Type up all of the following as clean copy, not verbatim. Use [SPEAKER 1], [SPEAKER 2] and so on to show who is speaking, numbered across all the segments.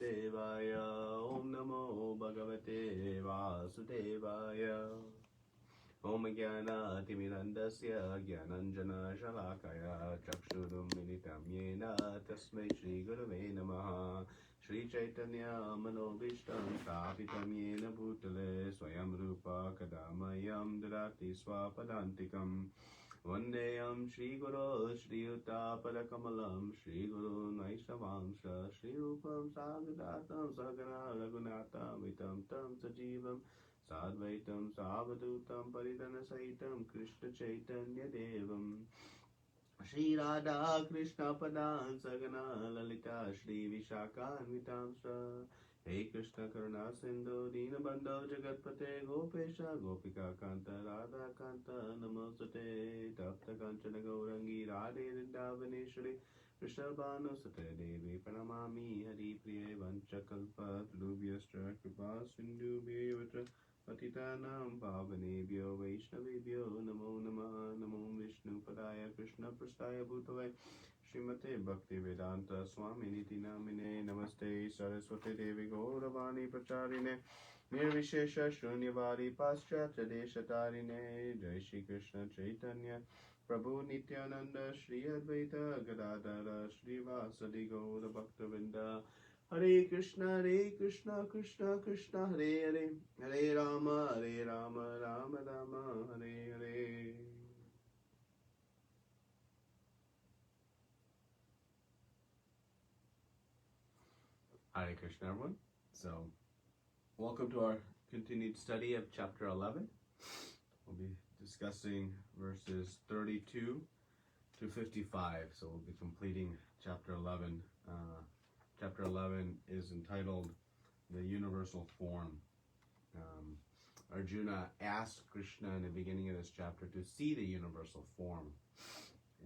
[SPEAKER 1] Devaya. Om Namo Bhagavate Vasudevaya. Om Jnana Timirandasya Jnananjana Shalakaya Chakshurum Militam Yena Tasmai Shri Gurave Namaha. Shri Chaitanya Manobishtam Stapitam Yena Bhutale Swayam Rupa Kadamayam Dadati Swapadantikam. Vandeyam Shri Guru Shri Yuta Padakamalam Shri Guru Naishavamsha Shri Rupam Sagadatam Sagana Raghunatha Vitam Tam Sajivam Sadvaitam Savadutam Paridana Saitam Krishna Chaitanya Devam Shri Radha Krishna Padan Sagana Lalita Shri Vishakhan Vitamsha. Hey Krishna Karuna Sindhu Dinabandho Jagatpate Gopesha Gopika Kanta Radha Kanta Namosate Tapta Kanchana Gaurangi Radhe Vrindavaneshwari Krishna Bhanu Sate Devi Pranamami Hari Priye Vanchakalpa Trubhyascha Kripa Sindhu Bhevatra Patitanam Pavanebhyo Vaishnavebhyo Namo Namaha Namo Vishnu Padaya Krishna Prastaya Bhutale Srimate Bhakti Vedanta Swami Niti Namine Namaste Saraswati Devi Gauravani Pracharine Nirvishesha Shunyavadi Paschatya Deshatarine Jai Shri Krishna Chaitanya Prabhu Nityananda Shri Advaita Gadadara Shri Vasadi Gaura Bhaktavinda Hare Krishna Krishna Krishna Hare Hare Hare Rama Rama Rama Hare Hare. Hare Krishna, everyone. So, welcome to our continued study of chapter 11. We'll be discussing verses 32 to 55. So, we'll be completing chapter 11. Chapter 11 is entitled The Universal Form. Arjuna asked Krishna in the beginning of this chapter to see the universal form.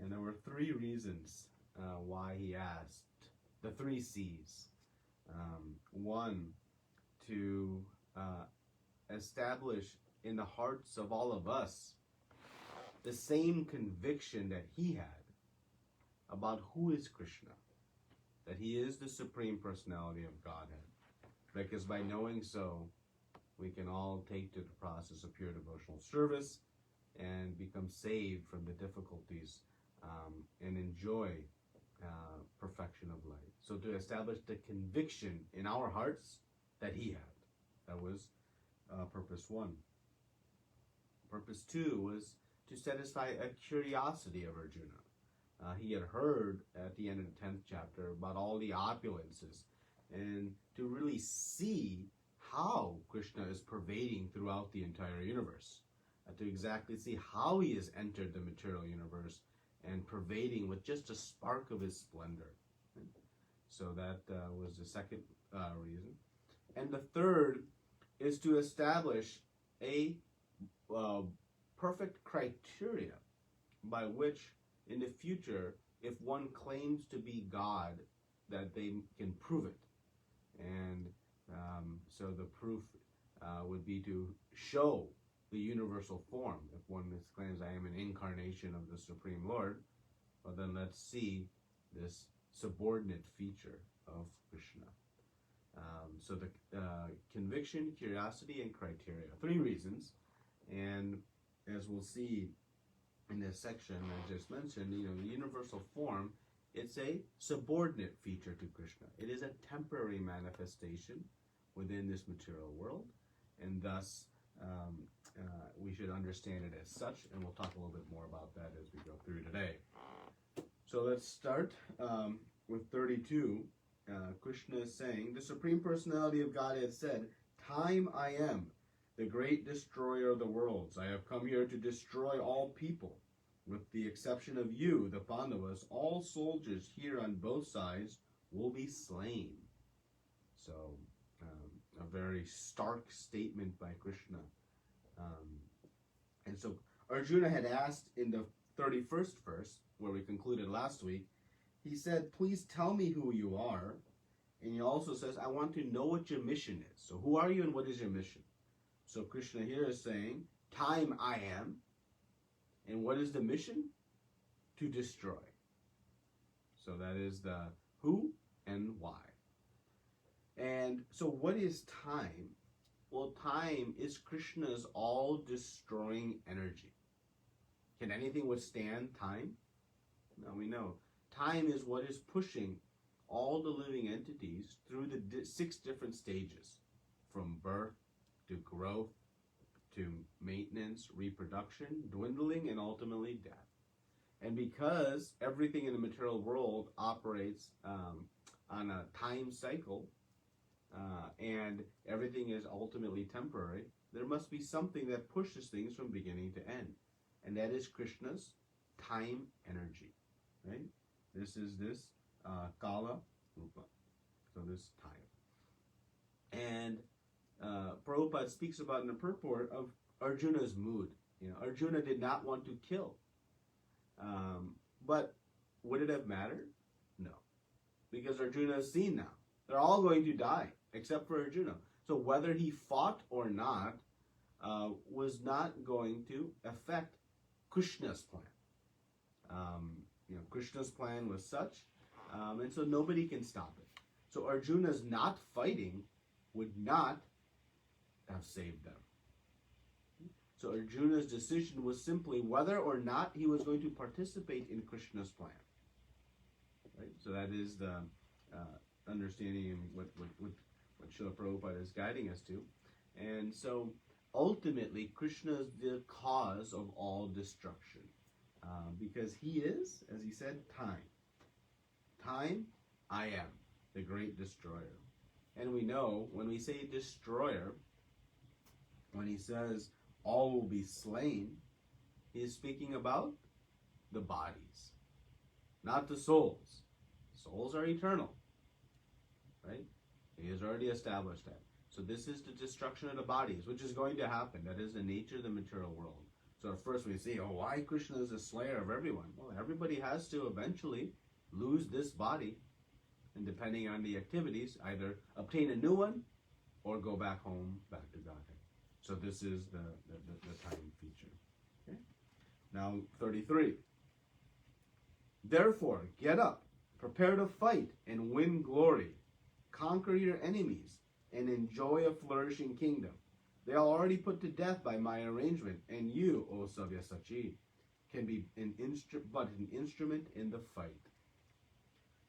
[SPEAKER 1] And there were three reasons why he asked. The three C's. One, to establish in the hearts of all of us the same conviction that he had about who is Krishna, that he is the Supreme Personality of Godhead, because by knowing so, we can all take to the process of pure devotional service and become saved from the difficulties and enjoy perfection of life. So to establish the conviction in our hearts that he had. That was purpose one. Purpose two was to satisfy a curiosity of Arjuna. He had heard at the end of the 10th chapter about all the opulences, and to really see how Krishna is pervading throughout the entire universe. To exactly see how he has entered the material universe and pervading with just a spark of his splendor. So that was the second reason. And the third is to establish a perfect criteria by which in the future, if one claims to be God, that they can prove it. And so the proof would be to show the universal form. If one claims I am an incarnation of the Supreme Lord, well then let's see this subordinate feature of Krishna. So the conviction, curiosity, and criteria. Three reasons. And as we'll see in this section I just mentioned, the universal form, it's a subordinate feature to Krishna. It is a temporary manifestation within this material world, and thus we should understand it as such, and we'll talk a little bit more about that as we go through today. So let's start with 32. Krishna is saying, the Supreme Personality of Godhead said, "Time I am, the great destroyer of the worlds. I have come here to destroy all people. With the exception of you, the Pandavas, all soldiers here on both sides will be slain." So, a very stark statement by Krishna. And so, Arjuna had asked in the 31st verse, where we concluded last week, he said, "Please tell me who you are." And he also says, "I want to know what your mission is." So, who are you and what is your mission? So, Krishna here is saying, "Time I am." And what is the mission? To destroy. So that is the who and why. And so what is time? Well, time is Krishna's all-destroying energy. Can anything withstand time? No, we know. Time is what is pushing all the living entities through the 6 different stages, from birth to growth to maintenance, reproduction, dwindling, and ultimately death. And because everything in the material world operates on a time cycle, and everything is ultimately temporary, there must be something that pushes things from beginning to end. And that is Krishna's time energy, right? This is Kala Rupa, so this time. And Prabhupada speaks about in the purport of Arjuna's mood. Arjuna did not want to kill. But would it have mattered? No. Because Arjuna has seen now. They're all going to die, except for Arjuna. So whether he fought or not was not going to affect Krishna's plan. Krishna's plan was such, and so nobody can stop it. So Arjuna's not fighting would not have saved them. So Arjuna's decision was simply whether or not he was going to participate in Krishna's plan. Right? So that is the understanding and what Srila Prabhupada is guiding us to. And so ultimately, Krishna is the cause of all destruction. Because he is, as he said, time. Time, I am, the great destroyer. And we know, when we say destroyer, when he says all will be slain, he is speaking about the bodies, not the souls. Souls are eternal, right? He has already established that. So this is the destruction of the bodies, which is going to happen. That is the nature of the material world. So at first we say, why Krishna is the slayer of everyone? Well, everybody has to eventually lose this body, and depending on the activities, either obtain a new one or go back home, back to Godhead. So this is the time feature. Okay? Now 33. Therefore, get up, prepare to fight and win glory, conquer your enemies, and enjoy a flourishing kingdom. They are already put to death by my arrangement, and you, O Sabyasachi, can be an instrument in the fight.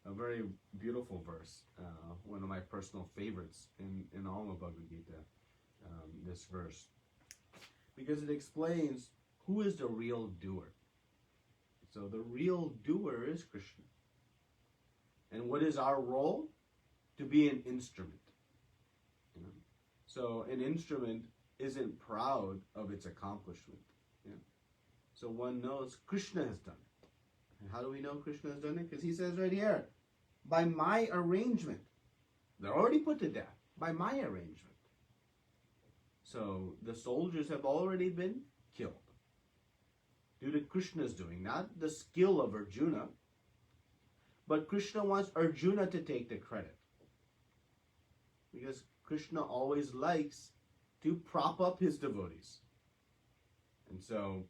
[SPEAKER 1] A very beautiful verse, one of my personal favorites in all of Bhagavad Gita, this verse. Because it explains who is the real doer. So the real doer is Krishna. And what is our role? To be an instrument. So an instrument isn't proud of its accomplishment. So one knows Krishna has done it. And how do we know Krishna has done it? Because he says right here, by my arrangement. They're already put to death by my arrangement. So the soldiers have already been killed due to Krishna's doing, not the skill of Arjuna, but Krishna wants Arjuna to take the credit. Because Krishna always likes to prop up his devotees. And so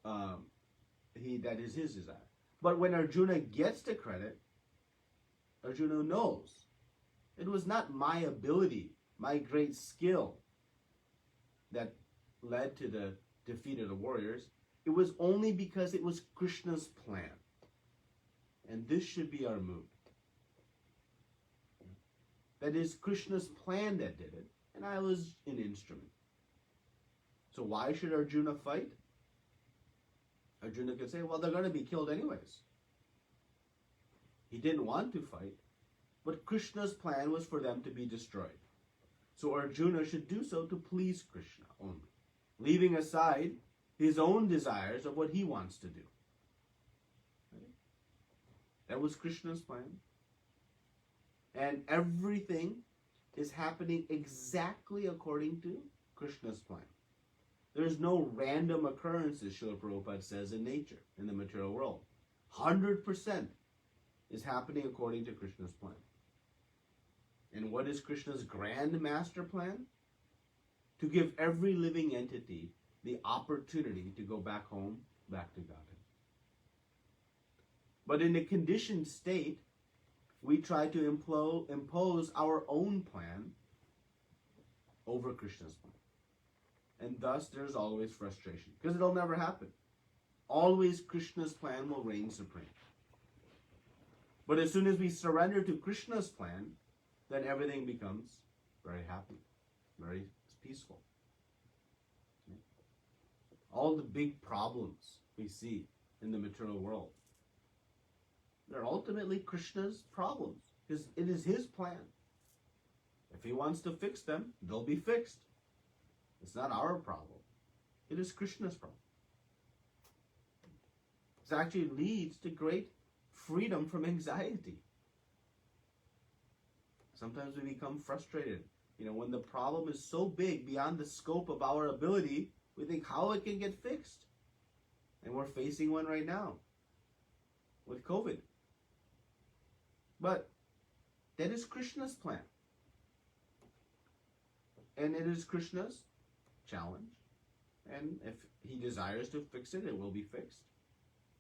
[SPEAKER 1] that is his desire. But when Arjuna gets the credit, Arjuna knows it was not my ability, my great skill that led to the defeat of the warriors. It was only because it was Krishna's plan. And this should be our mood. That is Krishna's plan that did it, and I was an instrument. So why should Arjuna fight? Arjuna could say, well, they're going to be killed anyways. He didn't want to fight, but Krishna's plan was for them to be destroyed. So Arjuna should do so to please Krishna only, leaving aside his own desires of what he wants to do. Right? That was Krishna's plan. And everything is happening exactly according to Krishna's plan. There's no random occurrences, Srila Prabhupada says, in nature, in the material world. 100% is happening according to Krishna's plan. And what is Krishna's grand master plan? To give every living entity the opportunity to go back home, back to Godhead. But in a conditioned state, we try to impose our own plan over Krishna's plan. And thus there's always frustration, because it'll never happen. Always Krishna's plan will reign supreme. But as soon as we surrender to Krishna's plan, then everything becomes very happy, very peaceful. All the big problems we see in the material world, they're ultimately Krishna's problems, because it is his plan. If he wants to fix them, they'll be fixed. It's not our problem. It is Krishna's problem. This actually leads to great freedom from anxiety. Sometimes we become frustrated. When the problem is so big beyond the scope of our ability, we think how it can get fixed. And we're facing one right now with COVID. But that is Krishna's plan. And it is Krishna's challenge. And if he desires to fix it, it will be fixed.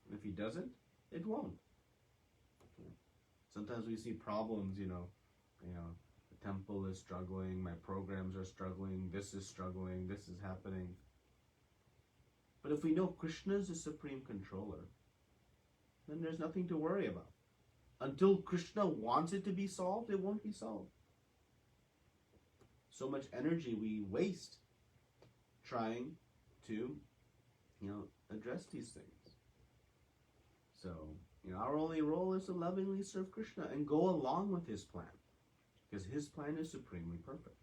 [SPEAKER 1] And if he doesn't, it won't. Sometimes we see problems, the temple is struggling, my programs are struggling, this is struggling, this is happening. But if we know Krishna is the supreme controller, then there's nothing to worry about. Until Krishna wants it to be solved, it won't be solved. So much energy we waste trying to, address these things. So, our only role is to lovingly serve Krishna and go along with his plan, because his plan is supremely perfect.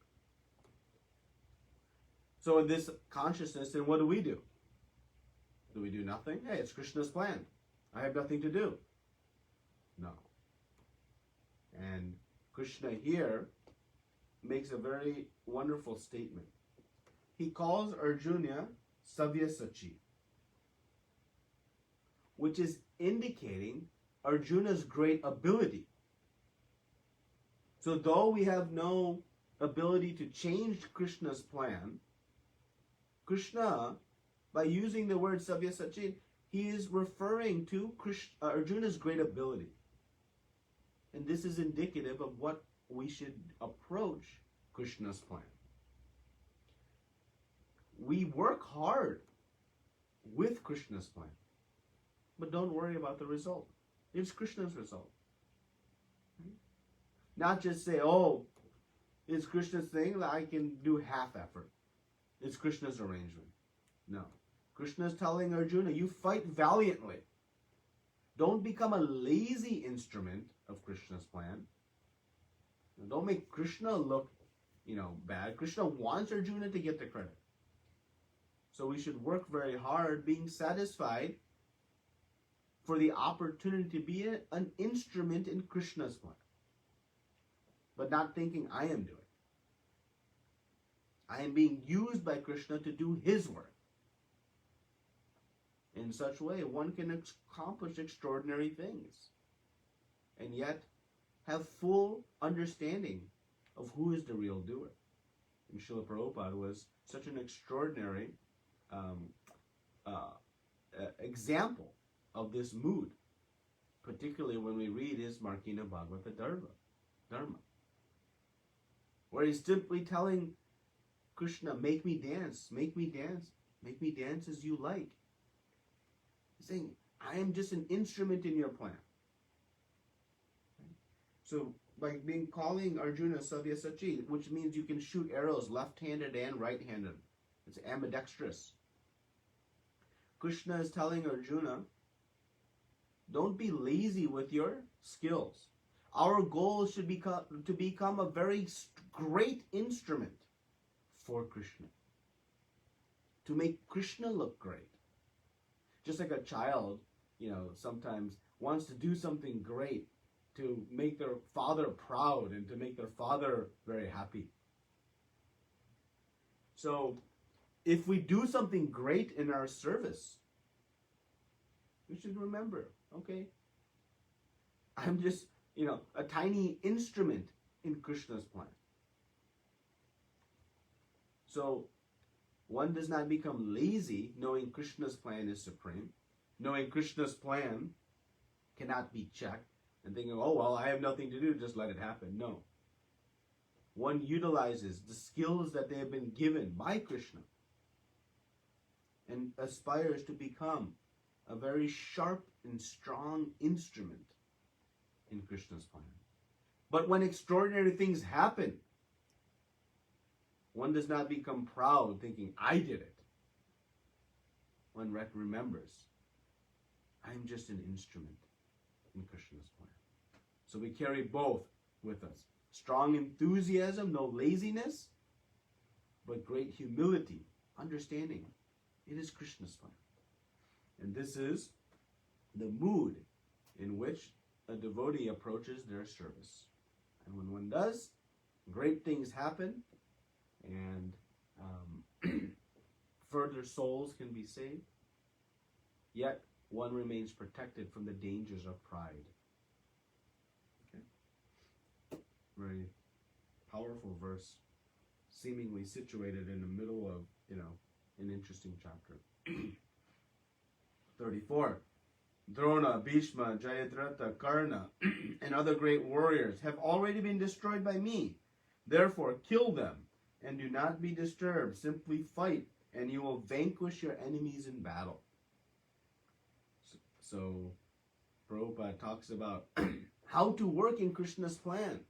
[SPEAKER 1] So in this consciousness, then what do we do? Do we do nothing? Hey, it's Krishna's plan. I have nothing to do. No. And Krishna here makes a very wonderful statement. He calls Arjuna Savyasachi, which is indicating Arjuna's great ability. So though we have no ability to change Krishna's plan, Krishna, by using the word Savyasachi, he is referring to Arjuna's great ability. And this is indicative of what we should approach Krishna's plan. We work hard with Krishna's plan, but don't worry about the result. It's Krishna's result. Not just say, oh, it's Krishna's thing that I can do half effort. It's Krishna's arrangement. No. Krishna is telling Arjuna, you fight valiantly. Don't become a lazy instrument of Krishna's plan. Don't make Krishna look, bad. Krishna wants Arjuna to get the credit. So we should work very hard, being satisfied for the opportunity to be an instrument in Krishna's plan. But not thinking I am doing it. I am being used by Krishna to do his work. In such way, one can accomplish extraordinary things and yet have full understanding of who is the real doer. And Srila Prabhupada was such an extraordinary example of this mood, particularly when we read his Markina Bhagavata Dharma, where he's simply telling Krishna, make me dance, make me dance, make me dance as you like. He's saying, I am just an instrument in your plan. So by calling Arjuna Savyasachi, which means you can shoot arrows left-handed and right-handed. It's ambidextrous. Krishna is telling Arjuna, don't be lazy with your skills. Our goal should be to become a very great instrument for Krishna. To make Krishna look great. Just like a child, sometimes wants to do something great to make their father proud and to make their father very happy. So, if we do something great in our service, we should remember, okay, I'm just, a tiny instrument in Krishna's plan. So, one does not become lazy knowing Krishna's plan is supreme, knowing Krishna's plan cannot be checked, and thinking, oh, well, I have nothing to do, just let it happen. No. One utilizes the skills that they have been given by Krishna and aspires to become a very sharp and strong instrument in Krishna's plan. But when extraordinary things happen, one does not become proud thinking, I did it. One remembers, I'm just an instrument in Krishna's plan. So we carry both with us. Strong enthusiasm, no laziness, but great humility, understanding it is Krishna's plan. And this is the mood in which a devotee approaches their service. And when one does, great things happen, and further souls can be saved. Yet one remains protected from the dangers of pride. Okay? Very powerful verse, seemingly situated in the middle of, an interesting chapter. 34. Drona, Bhishma, Jayadratha, Karna, and other great warriors have already been destroyed by me. Therefore, kill them, and do not be disturbed. Simply fight, and you will vanquish your enemies in battle. So Prabhupada talks about how to work in Krishna's plan.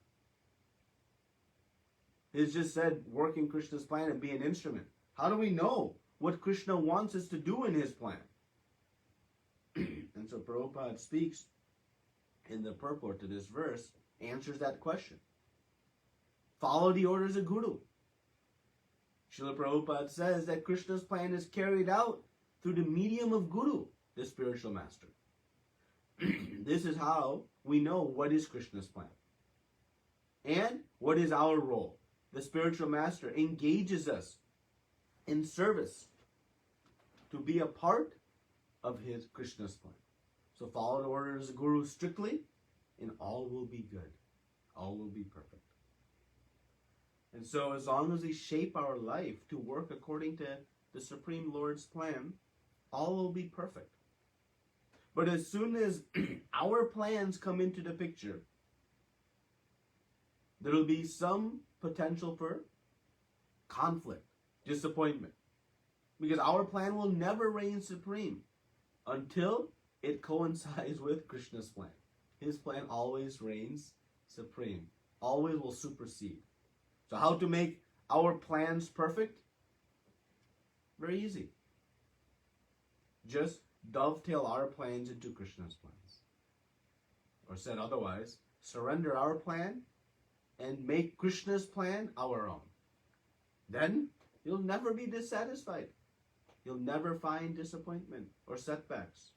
[SPEAKER 1] He's just said, work in Krishna's plan and be an instrument. How do we know what Krishna wants us to do in his plan? And so Prabhupada speaks in the purport to this verse, answers that question. Follow the orders of Guru. Srila Prabhupada says that Krishna's plan is carried out through the medium of Guru, the spiritual master. This is how we know what is Krishna's plan. And what is our role. The spiritual master engages us in service to be a part of his Krishna's plan. So follow the orders of the Guru strictly, and all will be good. All will be perfect. And so as long as we shape our life to work according to the Supreme Lord's plan, all will be perfect. But as soon as our plans come into the picture, there will be some potential for conflict, disappointment. Because our plan will never reign supreme until it coincides with Krishna's plan. His plan always reigns supreme, always will supersede. So how to make our plans perfect? Very easy. Just dovetail our plans into Krishna's plans. Or said otherwise, surrender our plan and make Krishna's plan our own. Then you'll never be dissatisfied. You'll never find disappointment or setbacks.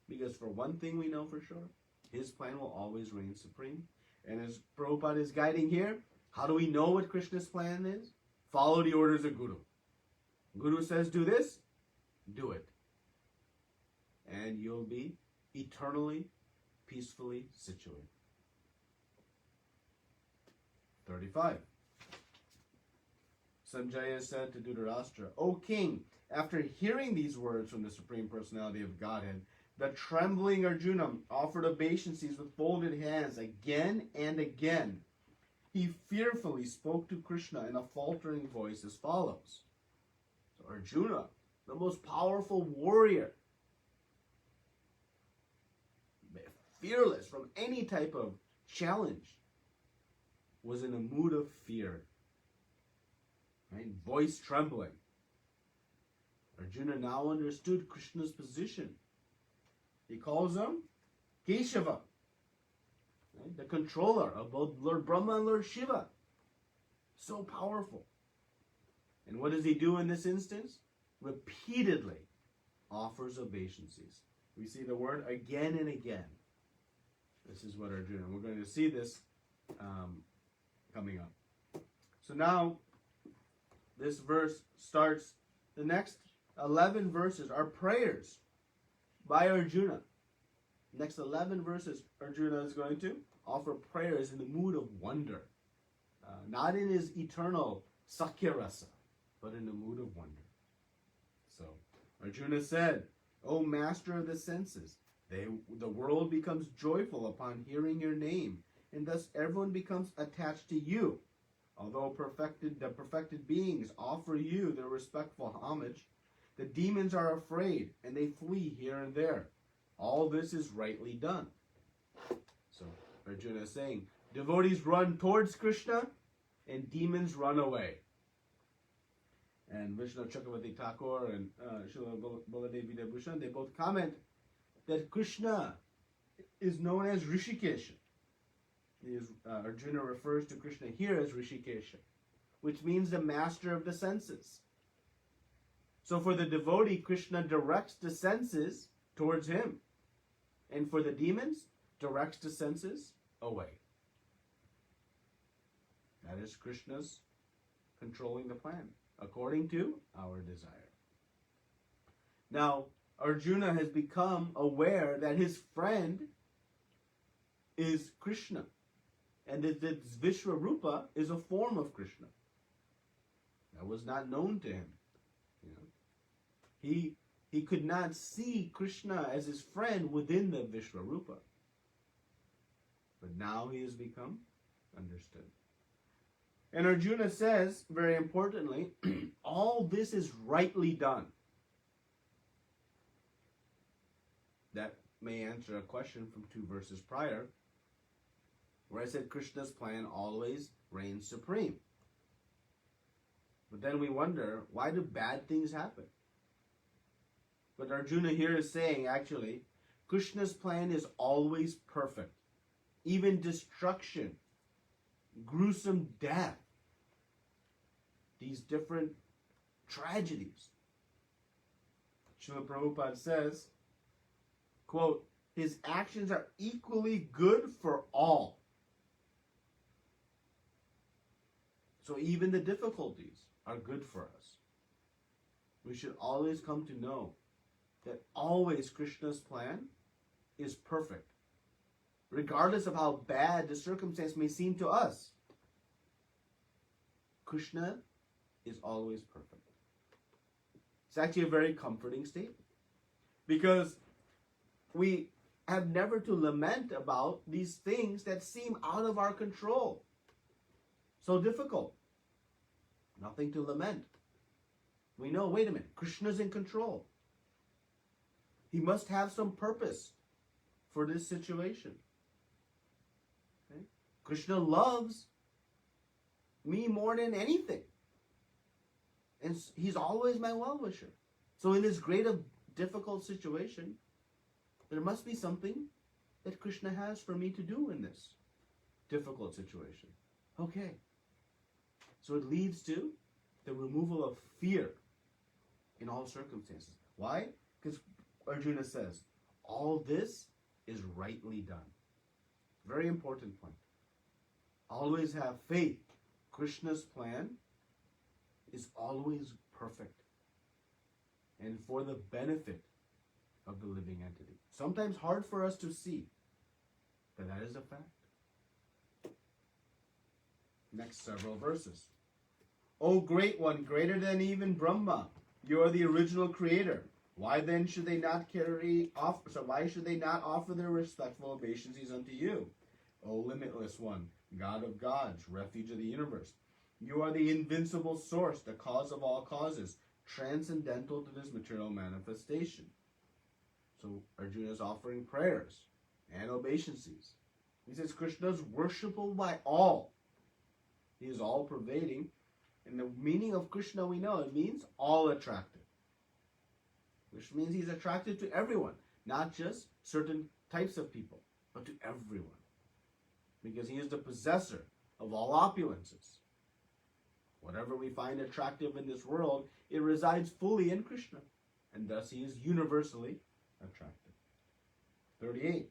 [SPEAKER 1] Because for one thing we know for sure, his plan will always reign supreme. And as Prabhupada is guiding here, how do we know what Krishna's plan is? Follow the orders of Guru. Guru says do this, do it. And you'll be eternally, peacefully situated. 35. Sanjaya said to Dhritarashtra, O king, after hearing these words from the Supreme Personality of Godhead, the trembling Arjuna offered obeisances with folded hands again and again. He fearfully spoke to Krishna in a faltering voice as follows. So Arjuna, the most powerful warrior, fearless from any type of challenge, was in a mood of fear. Right? Voice trembling. Arjuna now understood Krishna's position. He calls him Keshava, right? The controller of both Lord Brahma and Lord Shiva. So powerful. And what does he do in this instance? Repeatedly offers obeisances. We see the word again and again. This is what Arjuna, we're going to see this coming up. So now, this verse starts, the next 11 verses are prayers by Arjuna. Next 11 verses, Arjuna is going to offer prayers in the mood of wonder. Not in his eternal Sakyarasa, but in the mood of wonder. So, Arjuna said, O master of the senses, The world becomes joyful upon hearing your name, and thus everyone becomes attached to you. Although the perfected beings offer you their respectful homage, the demons are afraid, and they flee here and there. All this is rightly done. So Arjuna is saying, devotees run towards Krishna, and demons run away. And Vishnu Chakravarti Thakur and Srila Baladev Vidya, they both comment that Krishna is known as Rishikesha. Arjuna refers to Krishna here as Rishikesha, which means the master of the senses. So for the devotee, Krishna directs the senses towards him. And for the demons, directs the senses away. That is Krishna's controlling the plan, according to our desire. Now, Arjuna has become aware that his friend is Krishna, and that this Vishwarupa is a form of Krishna. That was not known to him. He could not see Krishna as his friend within the Vishwarupa. But now he has become understood. And Arjuna says, very importantly, all this is rightly done. That may answer a question from 2 verses prior, where I said Krishna's plan always reigns supreme. But then we wonder, why do bad things happen? But Arjuna here is saying, actually, Krishna's plan is always perfect. Even destruction, gruesome death, these different tragedies. Srila Prabhupada says, quote, his actions are equally good for all. So even the difficulties are good for us. We should always come to know that always Krishna's plan is perfect, regardless of how bad the circumstance may seem to us. Krishna is always perfect. It's actually a very comforting statement, because we have never to lament about these things that seem out of our control. So difficult. Nothing to lament. We know, wait a minute, Krishna's in control. He must have some purpose for this situation. Okay? Krishna loves me more than anything. And he's always my well-wisher. So in this great difficult situation, there must be something that Krishna has for me to do in this difficult situation. Okay. So it leads to the removal of fear in all circumstances. Why? Because Arjuna says, all this is rightly done. Very important point. Always have faith. Krishna's plan is always perfect and for the benefit of the living entity. Sometimes hard for us to see, but that is a fact. Next several verses. O great one, greater than even Brahma, you are the original creator. Why then should they not why should they not offer their respectful obeisances unto you? O limitless one, God of gods, refuge of the universe. You are the invincible source, the cause of all causes, transcendental to this material manifestation. So Arjuna is offering prayers and obeisances. He says Krishna is worshipable by all. He is all pervading. And the meaning of Krishna, we know, it means all attractive. Which means he's attracted to everyone, not just certain types of people, but to everyone. Because he is the possessor of all opulences. Whatever we find attractive in this world, it resides fully in Krishna. And thus he is universally attractive. 38.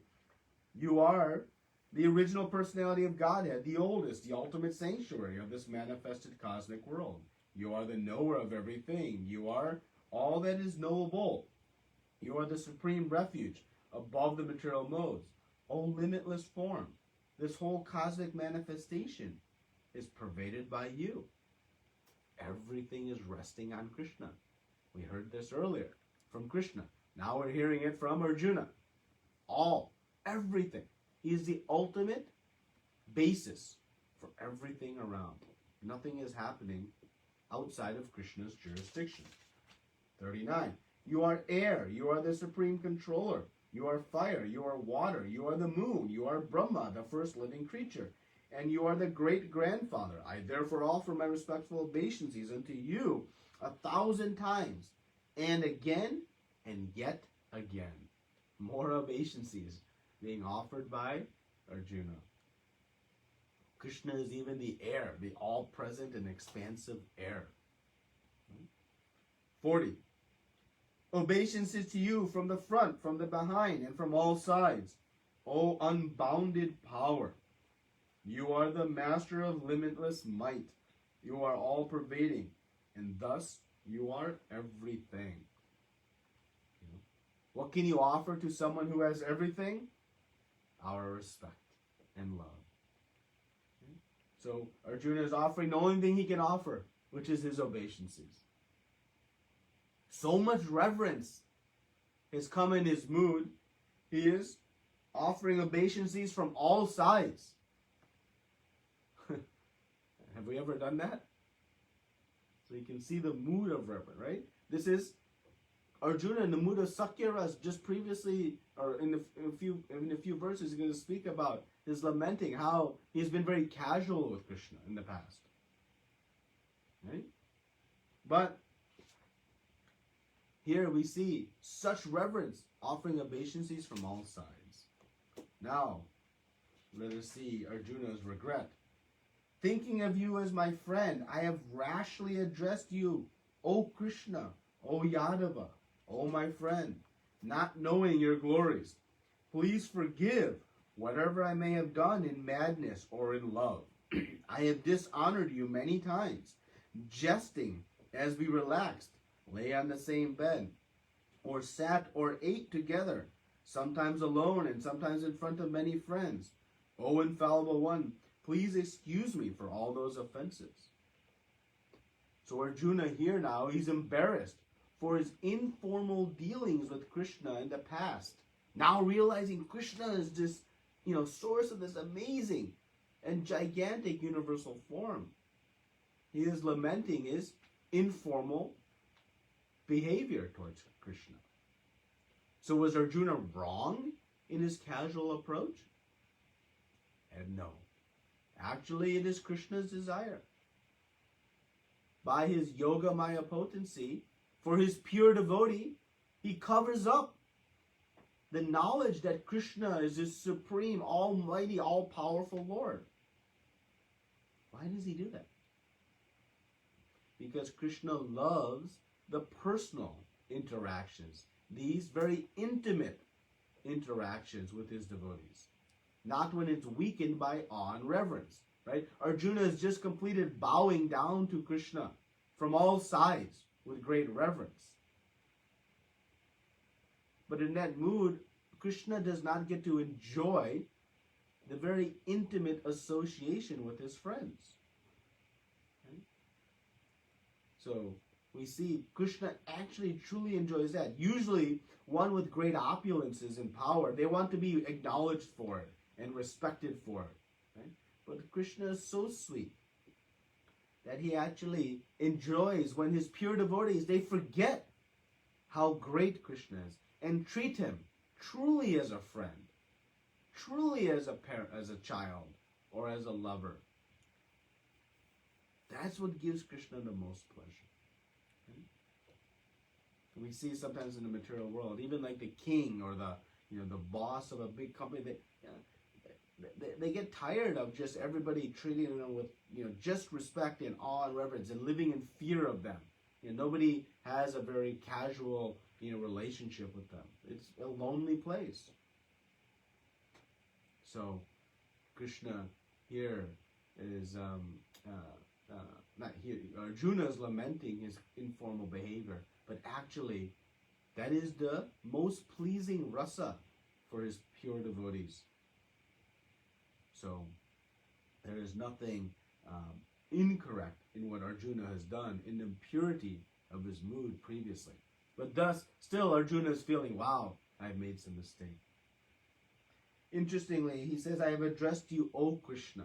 [SPEAKER 1] You are the original personality of Godhead, the oldest, the ultimate sanctuary of this manifested cosmic world. You are the knower of everything. You are all that is knowable. You are the supreme refuge above the material modes. O limitless form, this whole cosmic manifestation is pervaded by you. Everything is resting on Krishna. We heard this earlier from Krishna. Now we're hearing it from Arjuna. all, everything. He is the ultimate basis for everything around. Nothing is happening outside of Krishna's jurisdiction. 39. You are air. You are the supreme controller. You are fire. You are water. You are the moon. You are Brahma, the first living creature. And you are the great-grandfather. I therefore offer my respectful obeisances unto you 1,000 times, and again, and yet again. More obeisances being offered by Arjuna. Krishna is even the air, the all-present and expansive air. 40. Obeisances to you from the front, from the behind, and from all sides. O unbounded power! You are the master of limitless might. You are all-pervading, and thus you are everything. What can you offer to someone who has everything? Our respect and love. So Arjuna is offering the only thing he can offer, which is his obeisances. So much reverence has come in his mood, he is offering obeisances from all sides. Have we ever done that? So you can see the mood of reverence, right? This is Arjuna in the mood of Sakyaras. Just previously, or in a few verses, he's going to speak about his lamenting how he's been very casual with Krishna in the past. Right? But here we see such reverence, offering obeisances from all sides. Now, let us see Arjuna's regret. Thinking of you as my friend, I have rashly addressed you, O Krishna, O Yadava, O my friend, not knowing your glories. Please forgive whatever I may have done in madness or in love. I have dishonored you many times, jesting as we relaxed, lay on the same bed, or sat or ate together, sometimes alone and sometimes in front of many friends. O infallible one, please excuse me for all those offenses. So Arjuna here now, he's embarrassed for his informal dealings with Krishna in the past. Now realizing Krishna is this, source of this amazing and gigantic universal form. He is lamenting his informal behavior towards Krishna. So was Arjuna wrong in his casual approach? And no. Actually, it is Krishna's desire. By his yoga maya potency, for his pure devotee, he covers up the knowledge that Krishna is his supreme, almighty, all-powerful Lord. Why does he do that? Because Krishna loves the personal interactions, these very intimate interactions with his devotees. Not when it's weakened by awe and reverence, right? Arjuna has just completed bowing down to Krishna from all sides with great reverence. But in that mood, Krishna does not get to enjoy the very intimate association with his friends. Right? So we see Krishna actually truly enjoys that. Usually, one with great opulences and power, they want to be acknowledged for it and respected for it. Right? But Krishna is so sweet that he actually enjoys when his pure devotees, they forget how great Krishna is and treat him truly as a friend, truly as a parent, as a child, or as a lover. That's what gives Krishna the most pleasure. Okay? We see sometimes in the material world, even like the king or the boss of a big company, they get tired of just everybody treating them with just respect and awe and reverence and living in fear of them. Nobody has a very casual relationship with them. It's a lonely place. So Krishna here is not here. Arjuna is lamenting his informal behavior, but actually that is the most pleasing rasa for his pure devotees. So there is nothing incorrect in what Arjuna has done in the purity of his mood previously. But thus, still Arjuna is feeling, wow, I've made some mistake. Interestingly, he says, I have addressed you, O Krishna.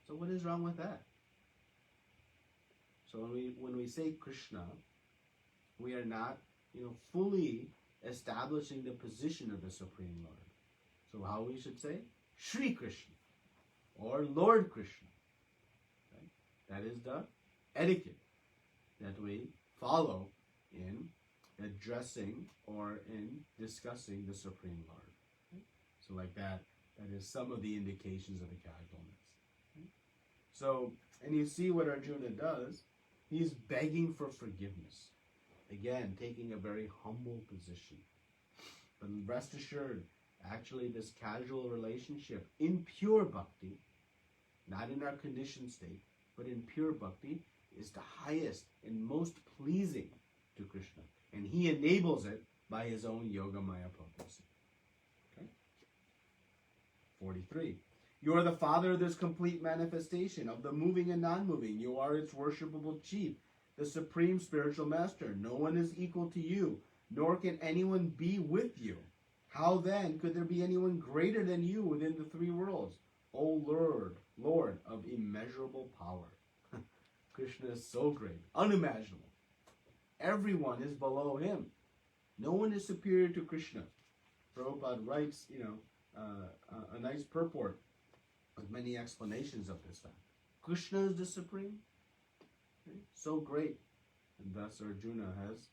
[SPEAKER 1] So what is wrong with that? So when we say Krishna, we are not, fully establishing the position of the Supreme Lord. So how we should say? Shri Krishna or Lord Krishna. Right? That is the etiquette that we follow in addressing or in discussing the Supreme Lord. Right? So like that is some of the indications of the casualness. Right? So, and you see what Arjuna does, he's begging for forgiveness. Again, taking a very humble position. But rest assured, actually this casual relationship in pure bhakti, not in our conditioned state, but in pure bhakti, is the highest and most pleasing to Krishna. And he enables it by his own yogamaya potency. Okay? 43. You are the father of this complete manifestation, of the moving and non-moving. You are its worshipable chief, the supreme spiritual master. No one is equal to you, nor can anyone be with you. How then could there be anyone greater than you within the three worlds? O Lord of immeasurable power. Krishna is so great, unimaginable. Everyone is below him. No one is superior to Krishna. Prabhupada writes, a nice purport with many explanations of this fact. Krishna is the supreme. Okay? So great. And thus Arjuna has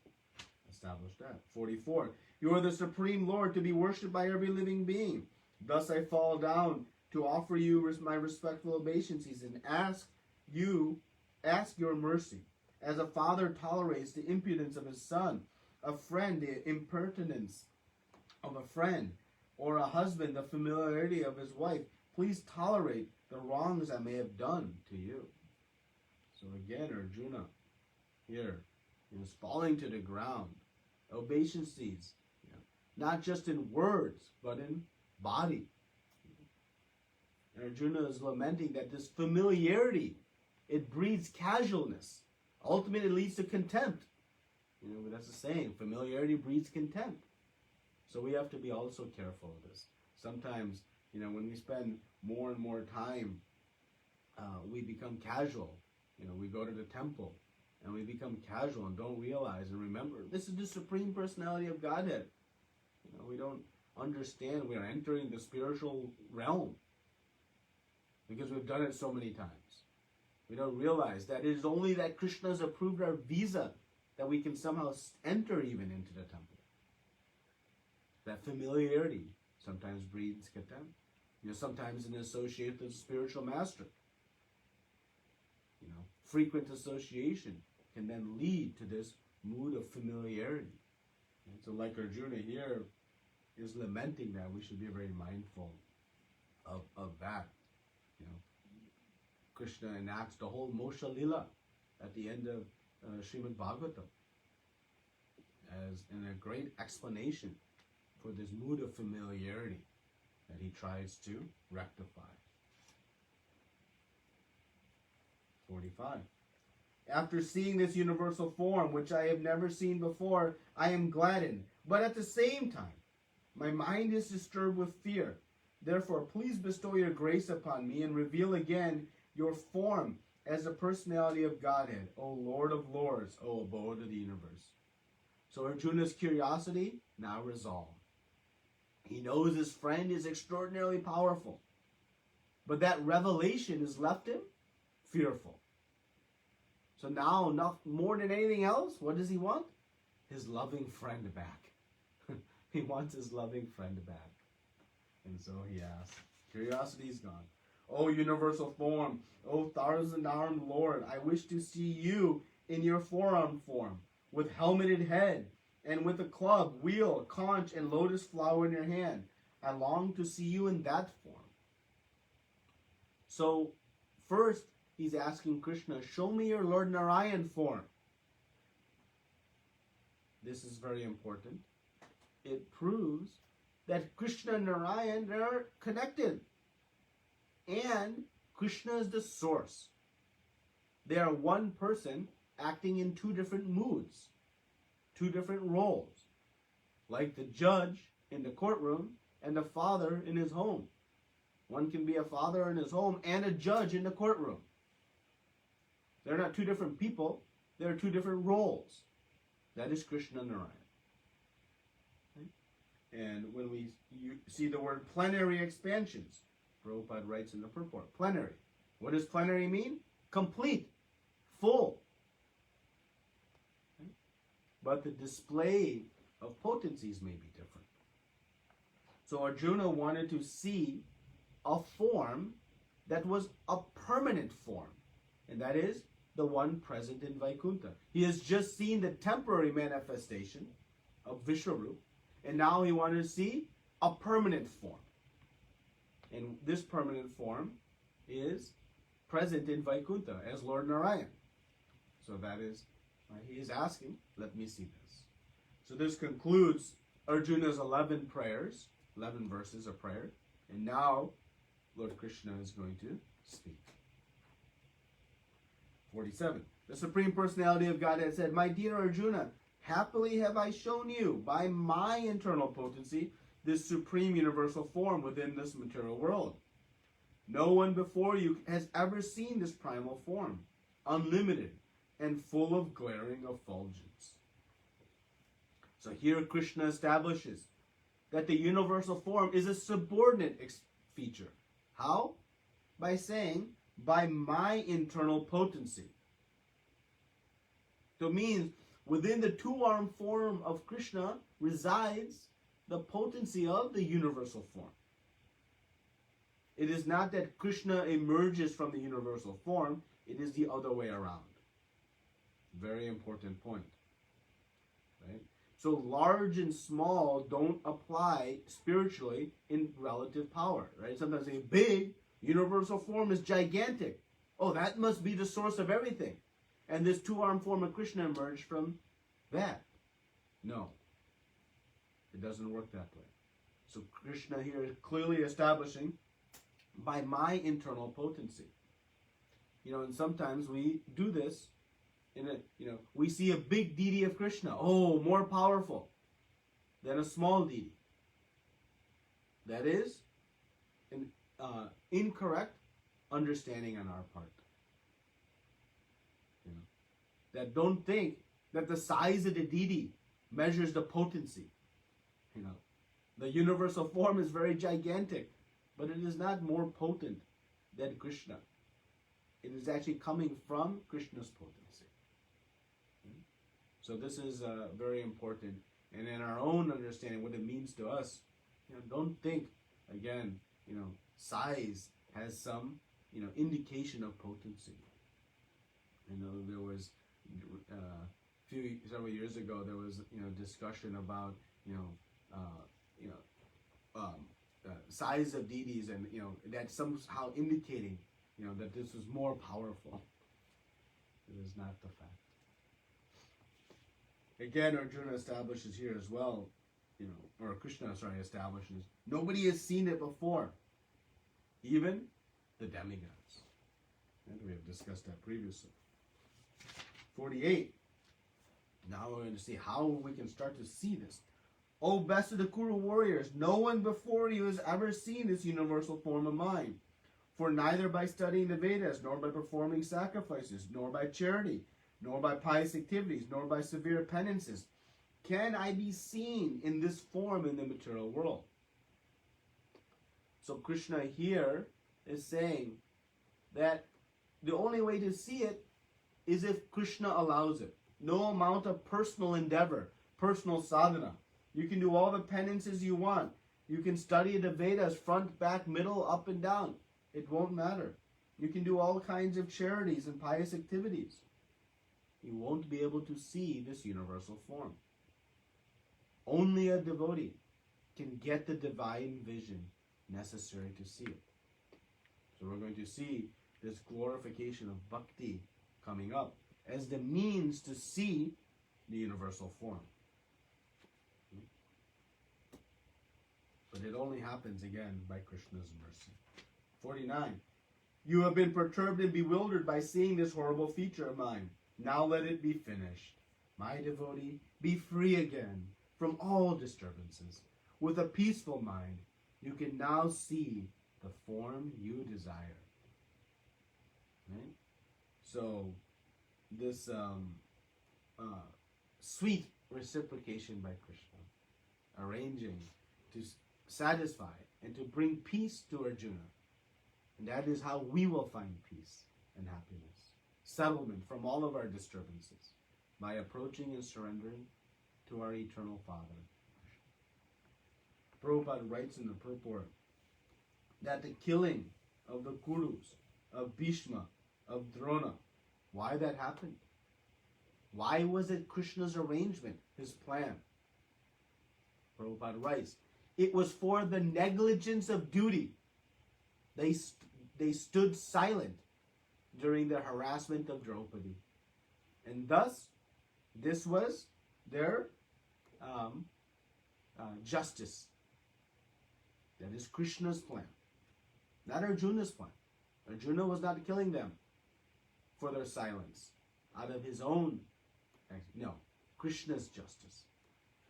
[SPEAKER 1] established that. 44. You are the supreme Lord to be worshipped by every living being. Thus I fall down to offer you my respectful obeisances and ask your mercy. As a father tolerates the impudence of his son, a friend the impertinence of a friend, or a husband the familiarity of his wife, please tolerate the wrongs I may have done to you. So again, Arjuna here is falling to the ground. Obeisances, not just in words, but in body. And Arjuna is lamenting that this familiarity, it breeds casualness. Ultimately, it leads to contempt. That's the saying, familiarity breeds contempt. So we have to be also careful of this. Sometimes, when we spend more and more time, we become casual. We go to the temple and we become casual and don't realize and remember, this is the Supreme Personality of Godhead. We don't understand we are entering the spiritual realm because we've done it so many times. We don't realize that it is only that Krishna has approved our visa that we can somehow enter even into the temple. That familiarity sometimes breeds contempt. Sometimes an associate with a spiritual master. Frequent association can then lead to this mood of familiarity. And so like Arjuna here is lamenting that, we should be very mindful of that. Krishna enacts the whole Moksha Lila at the end of Srimad Bhagavatam as in a great explanation for this mood of familiarity that he tries to rectify. 45. After seeing this universal form, which I have never seen before, I am gladdened. But at the same time, my mind is disturbed with fear. Therefore, please bestow your grace upon me and reveal again your form as the personality of Godhead, O Lord of Lords, O abode of the universe. So Arjuna's curiosity now resolved. He knows his friend is extraordinarily powerful. But that revelation has left him fearful. So now, not more than anything else, what does he want? His loving friend back. He wants his loving friend back. And so he asks. Curiosity is gone. O universal form, O thousand-armed Lord, I wish to see you in your four-armed form, with helmeted head, and with a club, wheel, conch, and lotus flower in your hand. I long to see you in that form. So, first, he's asking Krishna, show me your Lord Narayan form. This is very important. It proves that Krishna and Narayan, they're connected. And Krishna is the source. They are one person acting in two different moods, two different roles. Like the judge in the courtroom and a father in his home. One can be a father in his home and a judge in the courtroom. They're not two different people. They're two different roles. That is Krishna Narayan. And when you see the word plenary expansions, Prabhupada writes in the purport, plenary. What does plenary mean? Complete, full. But the display of potencies may be different. So Arjuna wanted to see a form that was a permanent form, and that is the one present in Vaikuntha. He has just seen the temporary manifestation of Vishwarup, and now he wanted to see a permanent form. And this permanent form is present in Vaikuntha as Lord Narayan. So that is why he is asking, let me see this. So this concludes Arjuna's 11 prayers, 11 verses of prayer. And now Lord Krishna is going to speak. 47. The Supreme Personality of Godhead said, My dear Arjuna, happily have I shown you by my internal potency this supreme universal form within this material world. No one before you has ever seen this primal form, unlimited and full of glaring effulgence. So here Krishna establishes that the universal form is a subordinate feature. How? By saying, by my internal potency. So it means within the two-armed form of Krishna resides the potency of the universal form. It is not that Krishna emerges from the universal form, it is the other way around. Very important point. Right? So large and small don't apply spiritually in relative power. Right? Sometimes a big universal form is gigantic. Oh, that must be the source of everything. And this two-armed form of Krishna emerged from that. No. It doesn't work that way. So Krishna here is clearly establishing by my internal potency. And sometimes we do this we see a big deity of Krishna. Oh, more powerful than a small deity. That is an incorrect understanding on our part. That don't think that the size of the deity measures the potency. The universal form is very gigantic, but it is not more potent than Krishna. It is actually coming from Krishna's potency. So this is very important. And in our own understanding, what it means to us, don't think, again, size has some, indication of potency. There was, several years ago, there was, discussion about, size of deities, and that somehow indicating that this was more powerful. It is not the fact. Again, Arjuna establishes here as well, or Krishna, establishes, nobody has seen it before, even the demigods. And we have discussed that previously. 48. Now we're going to see how we can start to see this. O best of the Kuru warriors, no one before you has ever seen this universal form of mine. For neither by studying the Vedas, nor by performing sacrifices, nor by charity, nor by pious activities, nor by severe penances, can I be seen in this form in the material world. So Krishna here is saying that the only way to see it is if Krishna allows it. No amount of personal endeavor, personal sadhana. You can do all the penances you want. You can study the Vedas front, back, middle, up and down. It won't matter. You can do all kinds of charities and pious activities. You won't be able to see this universal form. Only a devotee can get the divine vision necessary to see it. So we're going to see this glorification of bhakti coming up as the means to see the universal form. But it only happens again by Krishna's mercy. 49. You have been perturbed and bewildered by seeing this horrible feature of mine. Now let it be finished. My devotee, be free again from all disturbances. With a peaceful mind, You can now see the form you desire. Right? So, this sweet reciprocation by Krishna, arranging to satisfy and to bring peace to Arjuna. And that is how we will find peace and happiness, settlement from all of our disturbances, by approaching and surrendering to our eternal Father. Prabhupada writes in the purport that the killing of the Kurus, of Bhishma, of Drona, why that happened? Why was it Krishna's arrangement, his plan? Prabhupada writes, it was for the negligence of duty. They stood silent during the harassment of Draupadi. And thus, this was their justice. That is Krishna's plan, not Arjuna's plan. Arjuna was not killing them for their silence out of his own. No, Krishna's justice.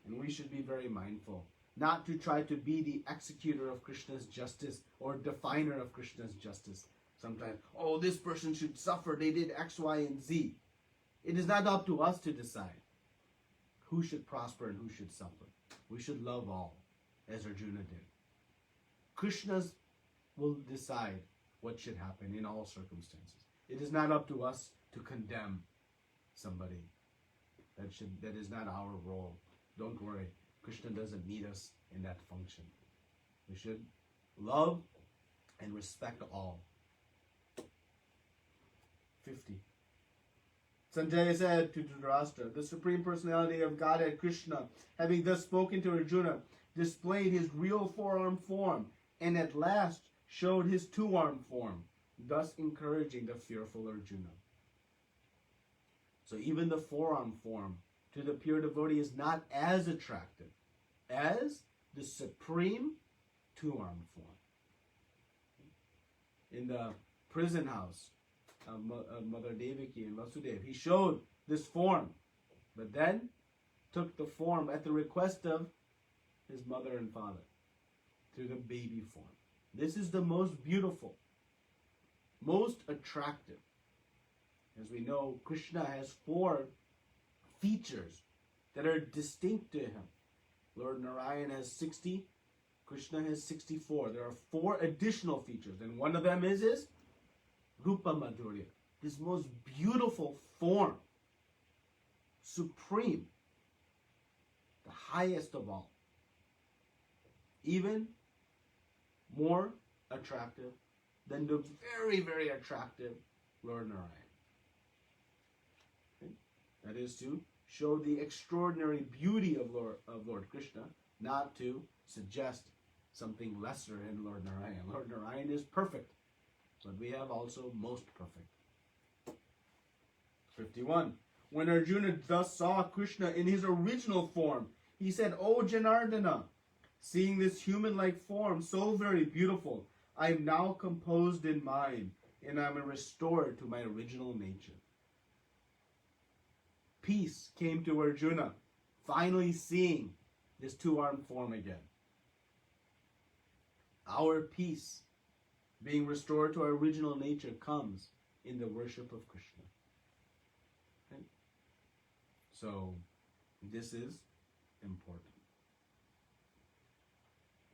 [SPEAKER 1] And we should be very mindful not to try to be the executor of Krishna's justice or definer of Krishna's justice. Sometimes, oh, this person should suffer. They did X, Y, and Z. It is not up to us to decide who should prosper and who should suffer. We should love all, as Arjuna did. Krishna's will decide what should happen in all circumstances. It is not up to us to condemn somebody. That is not our role. Don't worry. Krishna doesn't need us in that function. We should love and respect all. 50. Sanjaya said to Dhritarashtra, the Supreme Personality of Godhead Krishna, having thus spoken to Arjuna, displayed his real four-armed form, and at last showed his two-armed form, thus encouraging the fearful Arjuna. So even the four-armed form to the pure devotee is not as attractive as the supreme two-armed form. In the prison house of Mother Devaki and Vasudeva, he showed this form, but then took the form at the request of his mother and father through the baby form. This is the most beautiful, most attractive. As we know, Krishna has 4 features that are distinct to him. Lord Narayan has 60, Krishna has 64. There are 4 additional features, and one of them is his Rupa Madhurya, this most beautiful form, supreme, the highest of all. Even more attractive than the very, very attractive Lord Narayan. Okay? That is to show the extraordinary beauty of Lord Krishna, not to suggest something lesser in Lord Narayan. Lord Narayan is perfect, but we have also most perfect. 51. When Arjuna thus saw Krishna in his original form, he said, O Janardana, seeing this human-like form so very beautiful, I am now composed in mind, and I am restored to my original nature. Peace came to Arjuna, finally seeing this two-armed form again. Our peace, being restored to our original nature, comes in the worship of Krishna. Okay? So, this is important.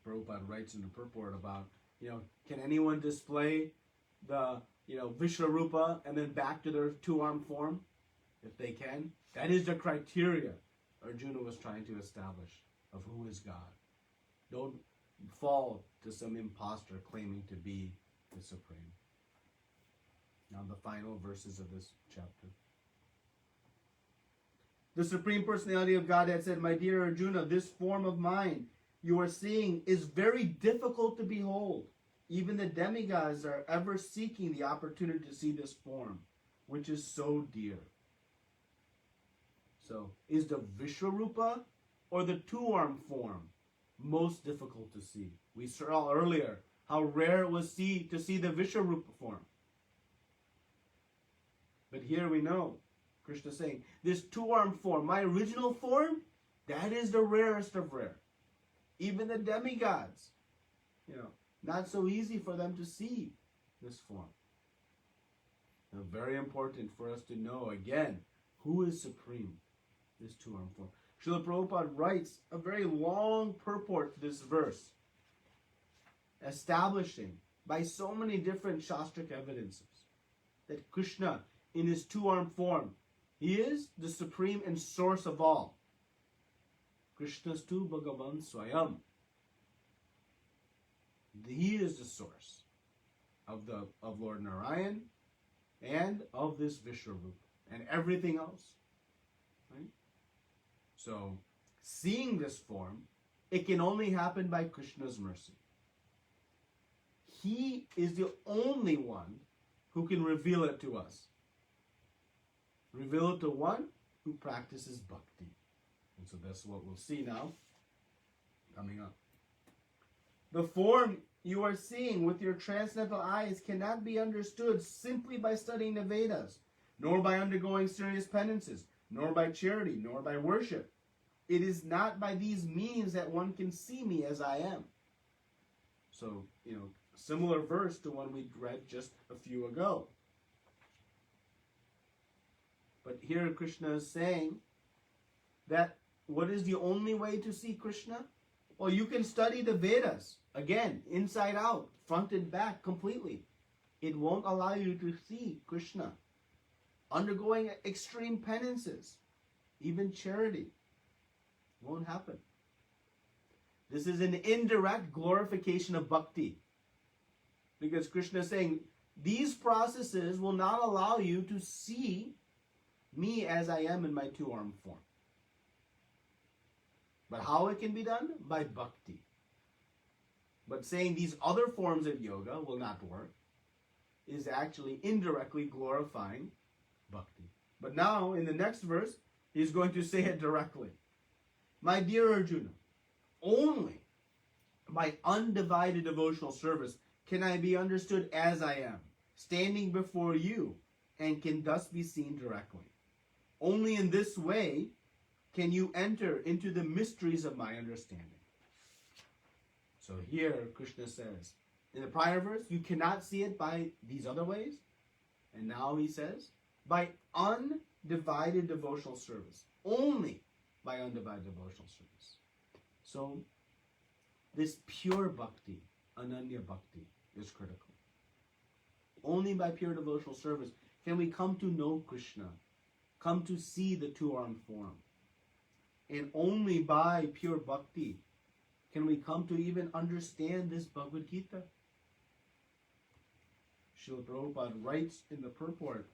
[SPEAKER 1] Prabhupada writes in the purport about, can anyone display the, Vishwarupa and then back to their two-armed form? If they can, that is the criteria Arjuna was trying to establish of who is God. Don't fall to some imposter claiming to be the Supreme. Now the final verses of this chapter. The Supreme Personality of Godhead said, My dear Arjuna, this form of mine you are seeing is very difficult to behold. Even the demigods are ever seeking the opportunity to see this form, which is so dear. So, is the Vishwarupa or the two-armed form most difficult to see? We saw earlier how rare it was to see the Vishwarupa form. But here we know, Krishna saying, this two-armed form, my original form, that is the rarest of rare. Even the demigods not so easy for them to see this form. Now, very important for us to know, again, who is supreme, this two-armed form. Srila Prabhupada writes a very long purport to this verse, establishing by so many different Shastric evidences that Krishna, in his two-armed form, he is the supreme and source of all. Krishnastu Bhagavan Swayam. He is the source of Lord Narayan and of this Vishwarup and everything else. Right? So, seeing this form, it can only happen by Krishna's mercy. He is the only one who can reveal it to us. Reveal it to one who practices bhakti. And so that's what we'll see now, coming up. The form you are seeing with your transcendental eyes cannot be understood simply by studying the Vedas, nor by undergoing serious penances, nor by charity, nor by worship. It is not by these means that one can see me as I am. So, similar verse to one we read just a few ago. But here Krishna is saying that what is the only way to see Krishna? Well, you can study the Vedas, again, inside out, front and back, completely. It won't allow you to see Krishna. Undergoing extreme penances, even charity, won't happen. This is an indirect glorification of bhakti. Because Krishna is saying, these processes will not allow you to see me as I am in my two-armed form. But how it can be done? By bhakti. But saying these other forms of yoga will not work is actually indirectly glorifying bhakti. But now, in the next verse, he's going to say it directly. My dear Arjuna, only by undivided devotional service can I be understood as I am, standing before you, and can thus be seen directly. Only in this way can you enter into the mysteries of my understanding. So here Krishna says, in the prior verse, you cannot see it by these other ways. And now he says, by undivided devotional service. Only by undivided devotional service. So this pure bhakti, ananya bhakti, is critical. Only by pure devotional service can we come to know Krishna, come to see the two-armed form. And only by pure bhakti can we come to even understand this Bhagavad Gita. Srila Prabhupada writes in the purport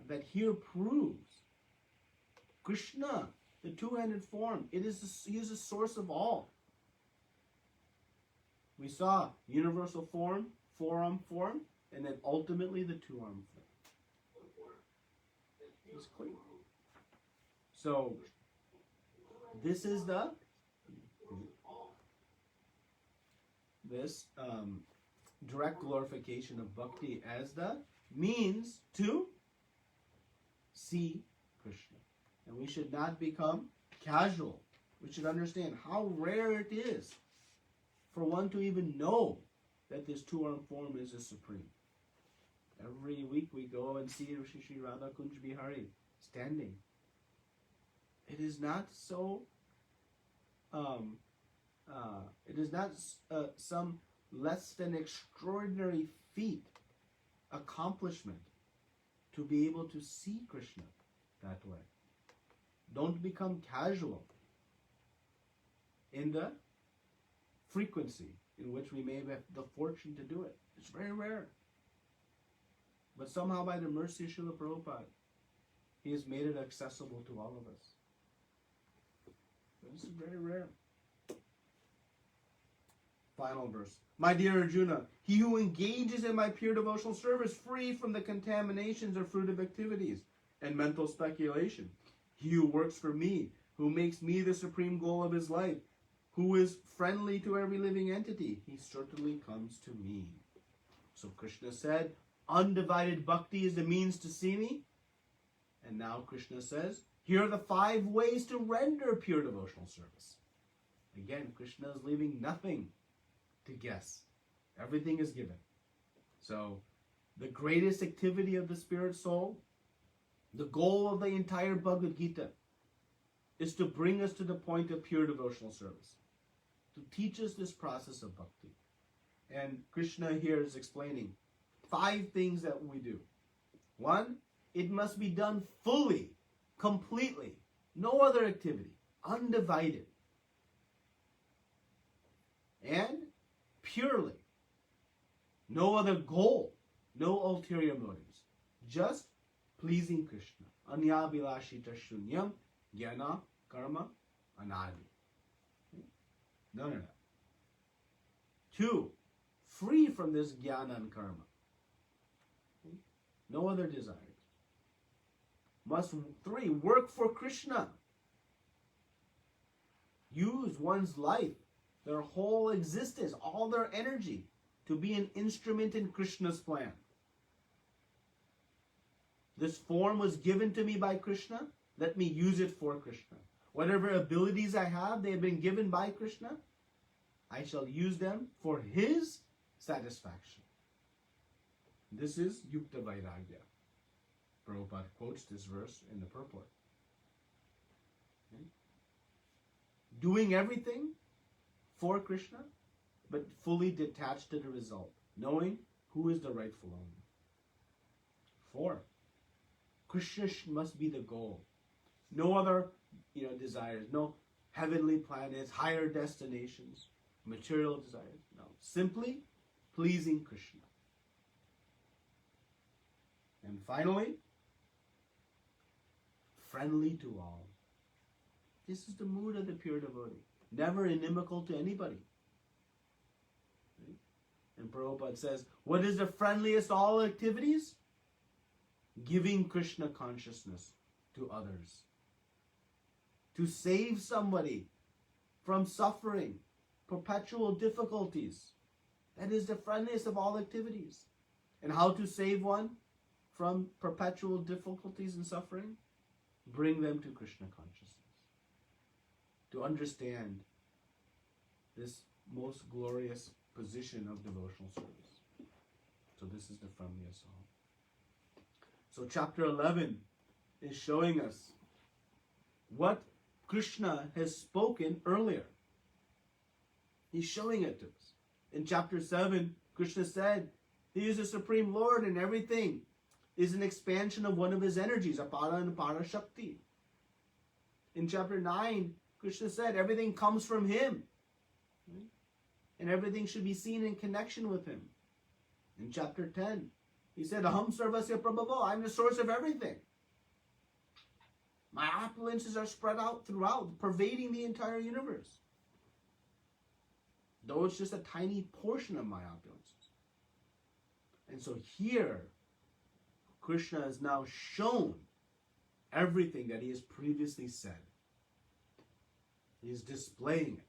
[SPEAKER 1] that here proves Krishna, the two-handed form, he is the source of all. We saw universal form, four-armed form, and then ultimately the two-armed form. It's clear. So, this is this direct glorification of bhakti as the means to see Krishna. And we should not become casual. We should understand how rare it is for one to even know that this two-armed form is a supreme. Every week we go and see Shri Radha Kunj Bihari standing. It is not so, it is not some less than extraordinary feat, accomplishment, to be able to see Krishna that way. Don't become casual in the frequency in which we may have the fortune to do it. It's very rare. But somehow by the mercy of Srila Prabhupada, he has made it accessible to all of us. This is very rare. Final verse. My dear Arjuna, he who engages in my pure devotional service, free from the contaminations of fruitive activities and mental speculation, he who works for me, who makes me the supreme goal of his life, who is friendly to every living entity, he certainly comes to me. So Krishna said, undivided bhakti is the means to see me. And now Krishna says, here are the 5 ways to render pure devotional service. Again, Krishna is leaving nothing to guess. Everything is given. So, the greatest activity of the spirit soul, the goal of the entire Bhagavad Gita, is to bring us to the point of pure devotional service, to teach us this process of bhakti. And Krishna here is explaining 5 things that we do. 1, it must be done fully, completely, no other activity, undivided, and purely. No other goal, no ulterior motives, just pleasing Krishna. Anyabhilashita shunyam jnana karma anadi. None of that. 2, free from this jnana and karma. No other desires. 3, work for Krishna. Use one's life, their whole existence, all their energy, to be an instrument in Krishna's plan. This form was given to me by Krishna. Let me use it for Krishna. Whatever abilities I have, they have been given by Krishna. I shall use them for His satisfaction. This is Yukta Vairagya. Prabhupada quotes this verse in the purport. Okay? Doing everything for Krishna, but fully detached to the result, knowing who is the rightful owner. 4, Krishna must be the goal. No other, desires, no heavenly planets, higher destinations, material desires. No, simply pleasing Krishna. And finally, friendly to all. This is the mood of the pure devotee. Never inimical to anybody. And Prabhupada says, what is the friendliest of all activities? Giving Krishna consciousness to others. To save somebody from suffering, perpetual difficulties. That is the friendliest of all activities. And how to save one from perpetual difficulties and suffering? Bring them to Krishna consciousness. To understand this most glorious position of devotional service. So this is the friendliest of all. So chapter 11 is showing us what Krishna has spoken earlier. He's showing it to us. In chapter 7, Krishna said, He is the Supreme Lord and everything is an expansion of one of His energies, Apara and Para Shakti. In chapter 9, Krishna said everything comes from Him. Right? And everything should be seen in connection with Him. In chapter 10, He said, Aham Sarvasya Prabhavo, I'm the source of everything. My opulences are spread out throughout, pervading the entire universe. Though it's just a tiny portion of my opulences. And so here, Krishna has now shown everything that He has previously said. He is displaying it.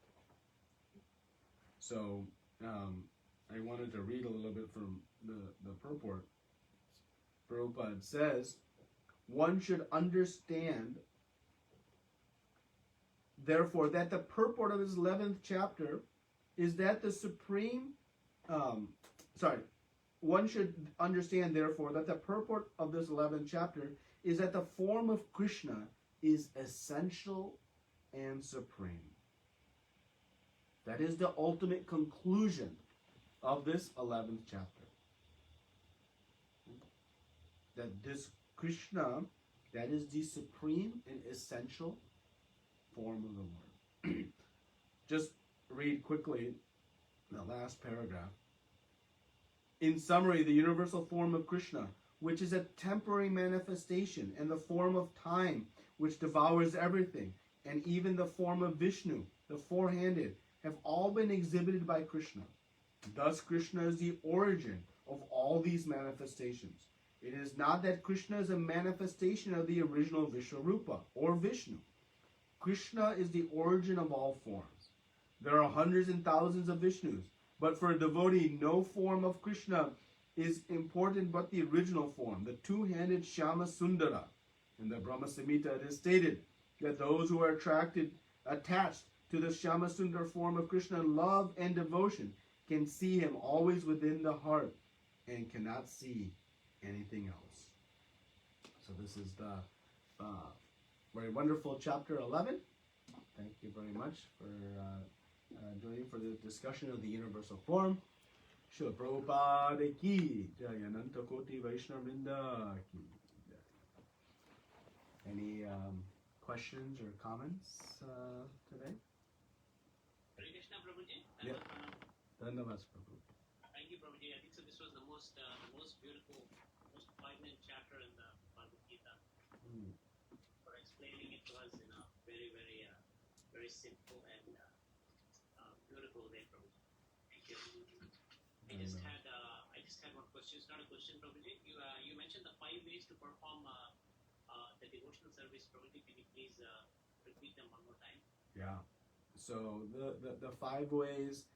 [SPEAKER 1] So, I wanted to read a little bit from the purport. Prabhupada says, one should understand, therefore, that the purport of this 11th chapter is that the supreme, one should understand, therefore, that the purport of this 11th chapter is that the form of Krishna is essential and supreme. That is the ultimate conclusion of this 11th chapter. That this Krishna, that is the supreme and essential form of the Lord. Just read quickly the last paragraph. In summary, the universal form of Krishna, which is a temporary manifestation, and the form of time, which devours everything, and even the form of Vishnu, the four-handed, have all been exhibited by Krishna. Thus, Krishna is the origin of all these manifestations. It is not that Krishna is a manifestation of the original Vishwarupa or Vishnu. Krishna is the origin of all forms. There are hundreds and thousands of Vishnus, but for a devotee, no form of Krishna is important but the original form, the two-handed Shyama Sundara. In the Brahma Samhita, it is stated that those who are attached to the Shyama Sundar form of Krishna in love and devotion can see him always within the heart and cannot see anything else. So this is the very wonderful chapter 11. Thank you very much for joining for the discussion of the universal form. Srila Prabhupada ki jai, Ananta Koti Vaishnavrinda ki jai. Any questions or comments today?
[SPEAKER 2] Hare Krishna, Prabhuji.
[SPEAKER 1] Yeah. Dhanavad, Prabhu.
[SPEAKER 2] Thank you, Prabhuji. I think so. This was the most beautiful, most poignant chapter in the Bhagavad Gita. For explaining it to us in a very, very, very simple and beautiful way, Prabhuji. Thank you. I just had one question. It's not a question, Prabhuji. You mentioned the 5 ways to perform the devotional service, Prabhuji. Can you please repeat them one more time?
[SPEAKER 1] Yeah. So the 5 ways,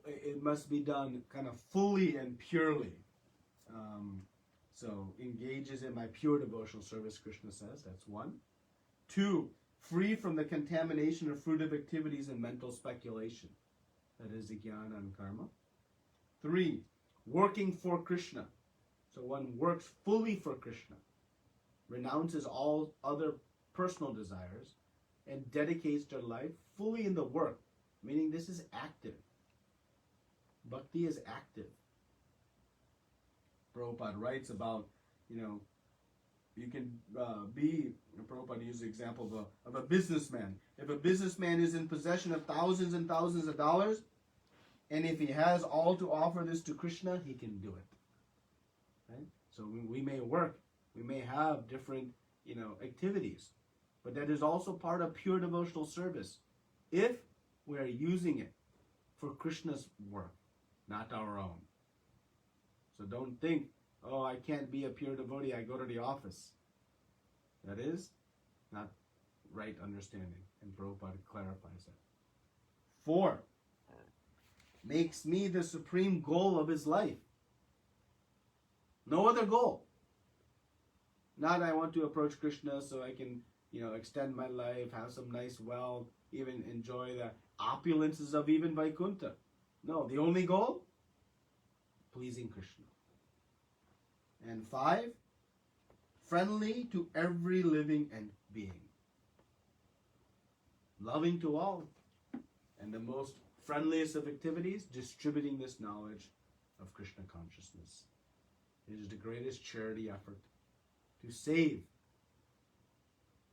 [SPEAKER 1] it must be done kind of fully and purely. So engages in my pure devotional service, Krishna says. That's 1. 2, free from the contamination of fruitive activities and mental speculation. That is the jnana and karma. 3, working for Krishna. So one works fully for Krishna, renounces all other personal desires, and dedicates their life fully in the work, meaning this is active. Bhakti is active. Prabhupada writes about, you can Prabhupada used the example of a businessman. If a businessman is in possession of thousands and thousands of dollars, and if he has all to offer this to Krishna, he can do it. Right? So we may work, we may have different, activities, but that is also part of pure devotional service if we are using it for Krishna's work, not our own. So don't think, oh, I can't be a pure devotee, I go to the office. That is not right understanding, and Prabhupada clarifies that. 4, makes me the supreme goal of his life. No other goal. Not I want to approach Krishna so I can, extend my life, have some nice wealth, even enjoy the opulences of even Vaikuntha. No, the only goal? Pleasing Krishna. And 5, friendly to every living being. Loving to all. And the most friendliest of activities, distributing this knowledge of Krishna consciousness. It is the greatest charity effort to save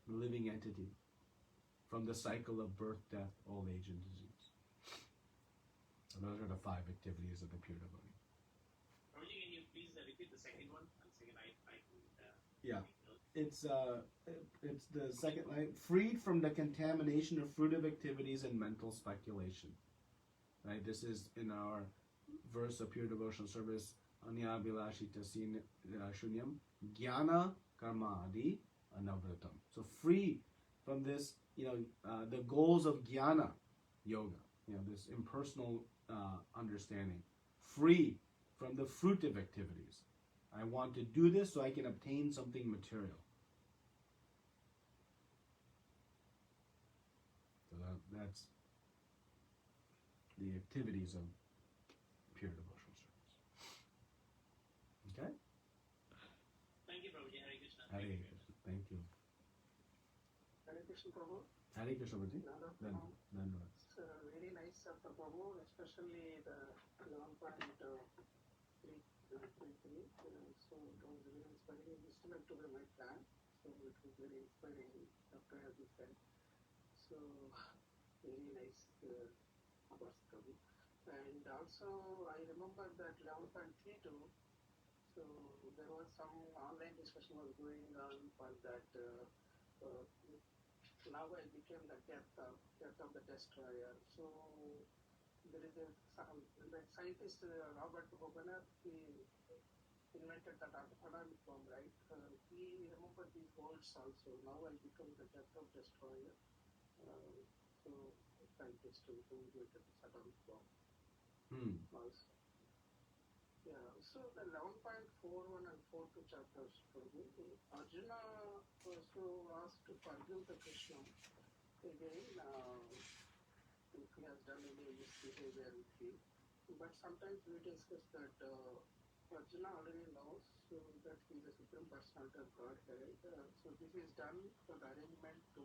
[SPEAKER 1] the living entity from the cycle of birth, death, old age, and disease. So those are the 5 activities of the pure devotee.
[SPEAKER 2] Prabhuji, can you please repeat the second one?
[SPEAKER 1] Yeah. It's the second line. Freed from the contamination of fruitive activities and mental speculation. Right? This is in our verse of pure devotional service. Anya Bilashita Shunyam Jnana Karmadi Anavratam. So free from this, the goals of jnana yoga, this impersonal understanding. Free from the fruitive activities. I want to do this so I can obtain something material. So that's the activities of pure devotional service. Okay?
[SPEAKER 2] Thank you, Prabhuji. Hare Krishna.
[SPEAKER 1] Hare Krishna. Thank you.
[SPEAKER 3] Hare Krishna, Prabhu.
[SPEAKER 1] Hare Krishna, Prabhuji. Then.
[SPEAKER 3] It's very nice chapter, Prabhu, especially the 11.3. So it was very inspiring. This is to be my plan. So it was very inspiring chapter, as you said. So very nice course, Prabhu. And also I remember that 11.32. So there was some online discussion was going on for that. Now I became the death of the destroyer. So there is like scientist Robert Hoganer, he invented that atomic bomb, right? He remembered these words also. Now I become the death of destroyer. So scientist who invented this atomic bomb. Also. Yeah, so the 11.41 and 42 chapters, Arjuna also asked to forgive the Krishna. Again, if he has done any misbehavior with you. But sometimes we discuss that Arjuna already knows that he is the supreme personality of Godhead. So this is done for the arrangement to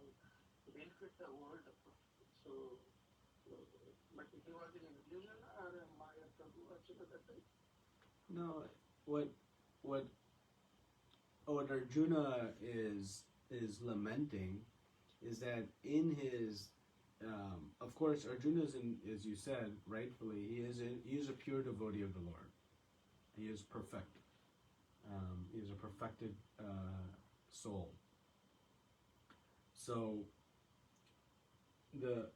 [SPEAKER 3] benefit the world. So, but he was in illusion or Maya Prabhu Arjuna that time?
[SPEAKER 1] No, what what Arjuna is lamenting is that in his of course Arjuna is in, as you said rightfully, he is a pure devotee of the Lord. He is perfect. He is a perfected soul. So the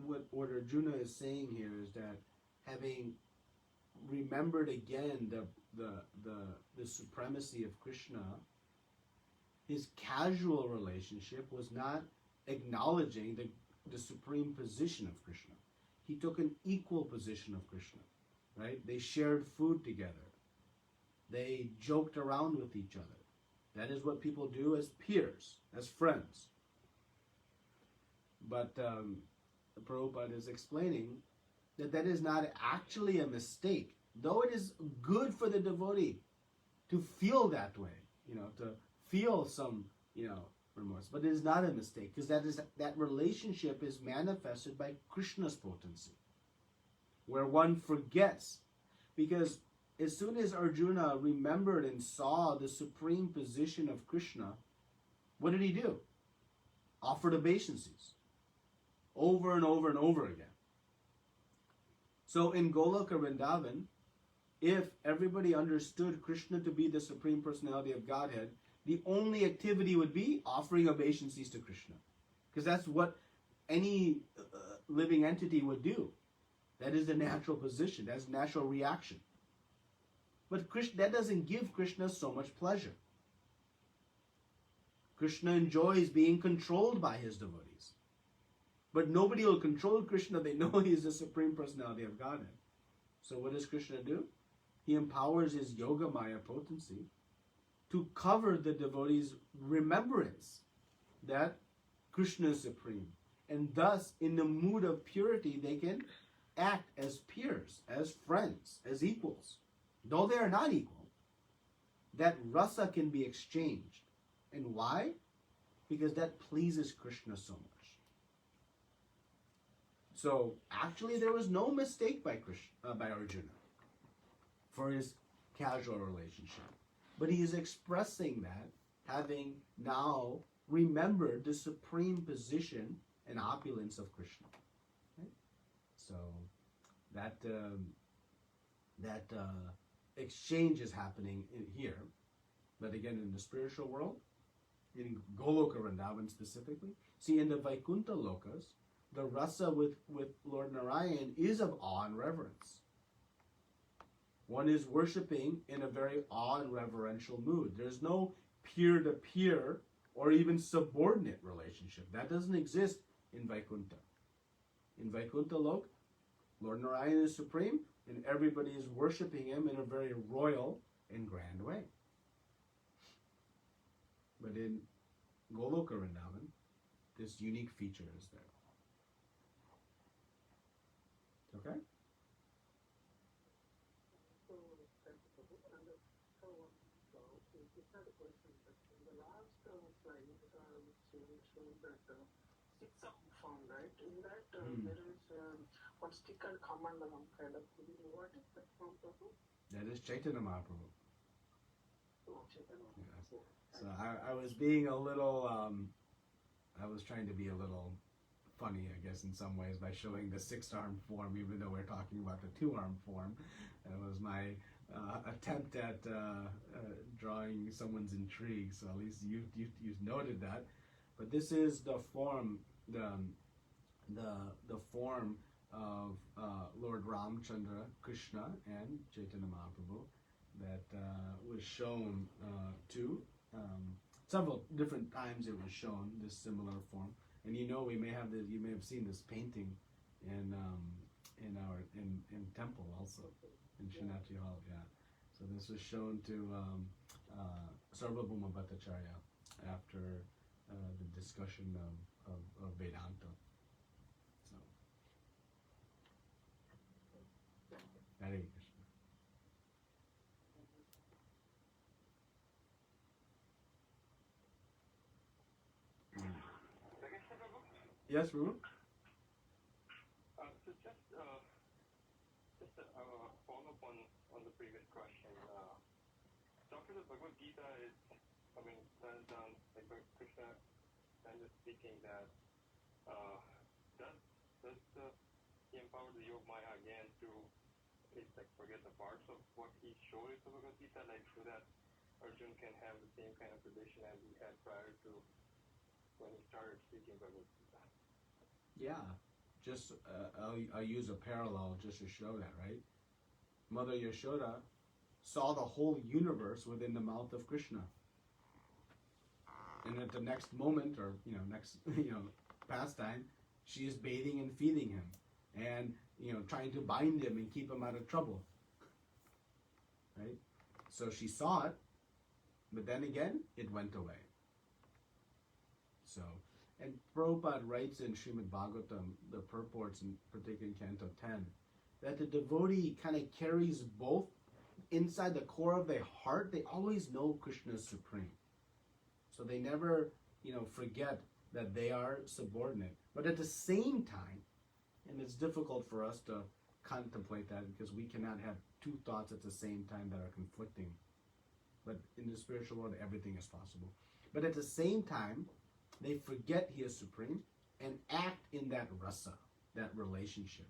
[SPEAKER 1] what Arjuna is saying here is that having remembered again the supremacy of Krishna, his casual relationship was not acknowledging the supreme position of Krishna. He took an equal position of Krishna, right? They shared food together. They joked around with each other. That is what people do as peers, as friends. But Prabhupada is explaining that is not actually a mistake, though it is good for the devotee to feel that way, to feel some, remorse. But it is not a mistake, because that relationship is manifested by Krishna's potency, where one forgets. Because as soon as Arjuna remembered and saw the supreme position of Krishna, what did he do? Offered obeisances over and over and over again. So in Goloka Vrindavan, if everybody understood Krishna to be the Supreme Personality of Godhead, the only activity would be offering obeisances to Krishna. Because that's what any living entity would do. That is the natural position. That's natural reaction. But Krishna, that doesn't give Krishna so much pleasure. Krishna enjoys being controlled by his devotees. But nobody will control Krishna. They know he is the Supreme Personality of Godhead. So what does Krishna do? He empowers his Yoga Maya potency to cover the devotees' remembrance that Krishna is supreme. And thus, in the mood of purity, they can act as peers, as friends, as equals. Though they are not equal, that rasa can be exchanged. And why? Because that pleases Krishna so much. So actually, there was no mistake by Arjuna for his casual relationship, but he is expressing that, having now remembered the supreme position and opulence of Krishna. Right? So that exchange is happening here, but again in the spiritual world, in Goloka Vrindavan specifically. See, in the Vaikuntha lokas, the rasa with Lord Narayan is of awe and reverence. One is worshipping in a very awe and reverential mood. There's no peer-to-peer or even subordinate relationship. That doesn't exist in Vaikuntha. In Vaikuntha Lok, Lord Narayan is supreme, and everybody is worshipping him in a very royal and grand way. But in Goloka Vrindavan, this unique feature is there. Okay?
[SPEAKER 3] So, thank you, Prabhu. And this had a question that in the last slide, which showed that six of form, right? In that, there is one stick and commandam kind of. What is that from, Prabhu?
[SPEAKER 1] That is Chaitanya Mahaprabhu.
[SPEAKER 3] Oh, Chaitanya.
[SPEAKER 1] Yes. So I was being a little, I was trying to be a little funny, I guess, in some ways by showing the 6-armed form, even though we're talking about the 2-armed form. That was my attempt at drawing someone's intrigue. So at least you've noted that. But this is the form, the form of Lord Ramchandra, Krishna, and Chaitanya Mahaprabhu that was shown to several different times. It was shown this similar form. And you may have seen this painting in temple also, in Srinathji Hall, yeah. So this was shown to Sarvabhauma Bhattacharya after the discussion of Vedanta. So Hare Krishna. Yes, Ruben?
[SPEAKER 4] So just a follow up on the previous question. After the Bhagavad Gita is, I mean, stands down like Krishna kind of speaking that does he empower the Yoga Maya again to at least like forget the parts of what he showed in the Bhagavad Gita, like so that Arjun can have the same kind of position as he had prior to when he started speaking Bhagavad Gita.
[SPEAKER 1] Yeah, just I'll use a parallel just to show that, right? Mother Yashoda saw the whole universe within the mouth of Krishna, and at the next moment, or next pastime, she is bathing and feeding him, and trying to bind him and keep him out of trouble. Right? So she saw it, but then again, it went away. So. And Prabhupada writes in Srimad Bhagavatam, the purports, in particular in Canto 10, that the devotee kind of carries both inside the core of their heart. They always know Krishna is supreme. So they never, forget that they are subordinate. But at the same time, and it's difficult for us to contemplate that because we cannot have two thoughts at the same time that are conflicting. But in the spiritual world, everything is possible. But at the same time, they forget he is supreme and act in that rasa, that relationship.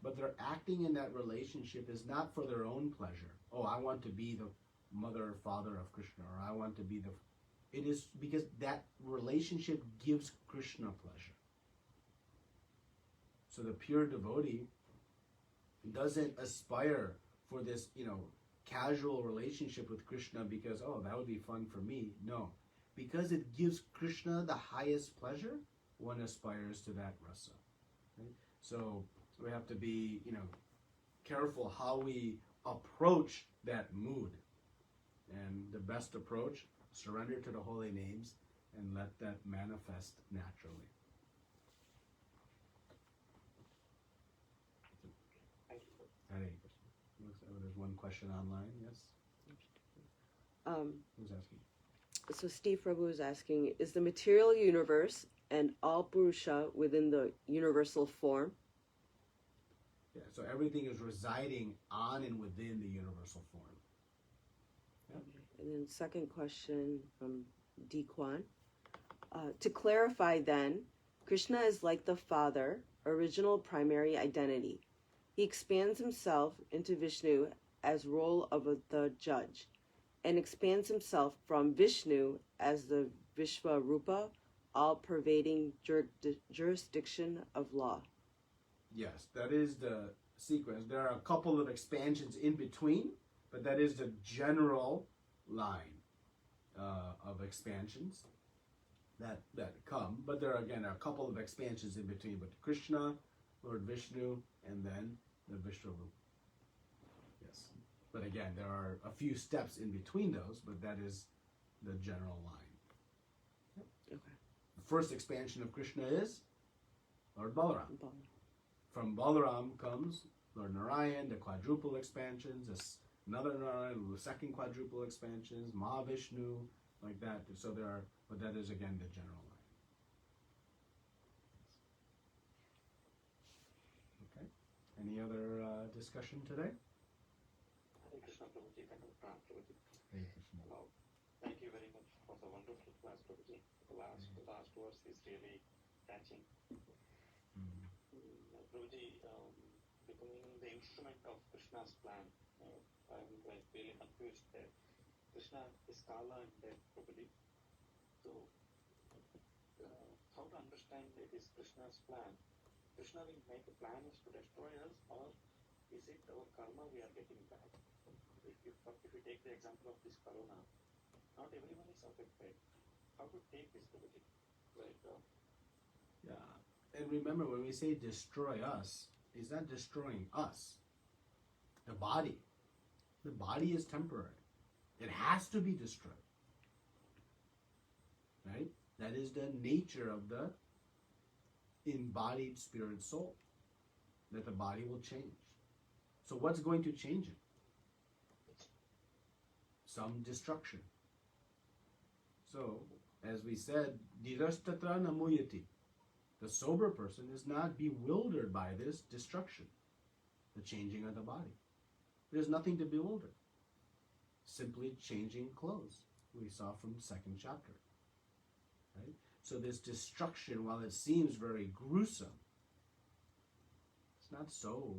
[SPEAKER 1] But their acting in that relationship is not for their own pleasure. Oh, I want to be the mother or father of Krishna, or I want to be the... It is because that relationship gives Krishna pleasure. So the pure devotee doesn't aspire for this, casual relationship with Krishna because, oh, that would be fun for me. No. Because it gives Krishna the highest pleasure, one aspires to that rasa. Right? So we have to be, careful how we approach that mood. And the best approach, surrender to the holy names and let that manifest naturally.
[SPEAKER 4] Thank you.
[SPEAKER 1] Hare Krishna. Looks like there's one question online. Yes? Who's asking?
[SPEAKER 5] So Steve Prabhu is asking, is the material universe and all Purusha within the universal form?
[SPEAKER 1] Yeah, so everything is residing on and within the universal form. Yeah.
[SPEAKER 5] And then second question from D. Kwan. To clarify then, Krishna is like the Father, original primary identity. He expands himself into Vishnu as role of the judge, and expands himself from Vishnu as the Vishvarupa, all-pervading jurisdiction of law.
[SPEAKER 1] Yes, that is the sequence. There are a couple of expansions in between, but that is the general line of expansions that come. But there are, again, a couple of expansions in between. But Krishna, Lord Vishnu, and then the Vishvarupa. Yes. But again, there are a few steps in between those, but that is the general line. Yep.
[SPEAKER 5] Okay.
[SPEAKER 1] The first expansion of Krishna is Lord Balaram. From Balaram comes Lord Narayan, the quadruple expansions, another Narayan, the second quadruple expansions, Mahavishnu, like that. So there are, but that is again the general line. Okay. Any other discussion today?
[SPEAKER 4] Hare Krishna Prabhuji, Prabhuji.
[SPEAKER 1] Hare Krishna.
[SPEAKER 4] Thank you very much for the wonderful class, Prabhuji. The last verse is really catching. Prabhuji, becoming the instrument of Krishna's plan, I'm like really confused there. Krishna is Kala and death, Prabhuji. So, how to understand it is Krishna's plan? Krishna will make a plan is to destroy us, or is it our karma we are getting back? If we take the example of this corona, not everyone is affected. How to take this, Prabhuji? Like,
[SPEAKER 1] Yeah. And remember, when we say destroy us, it's not destroying us. The body. The body is temporary. It has to be destroyed. Right? That is the nature of the embodied spirit soul. That the body will change. So what's going to change it? Some destruction. So, as we said, dhirastatra namuyati. The sober person is not bewildered by this destruction, the changing of the body. There's nothing to bewilder. Simply changing clothes. We saw from the second chapter. Right? So this destruction, while it seems very gruesome, it's not so.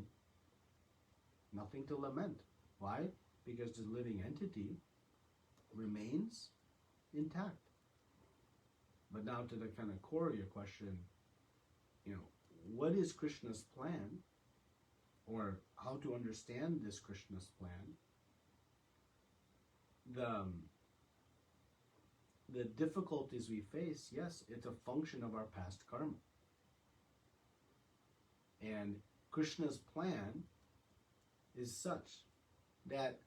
[SPEAKER 1] Nothing to lament. Why? Because the living entity remains intact. But now to the kind of core of your question, what is Krishna's plan, or how to understand this Krishna's plan? The difficulties we face, yes, it's a function of our past karma. And Krishna's plan is such that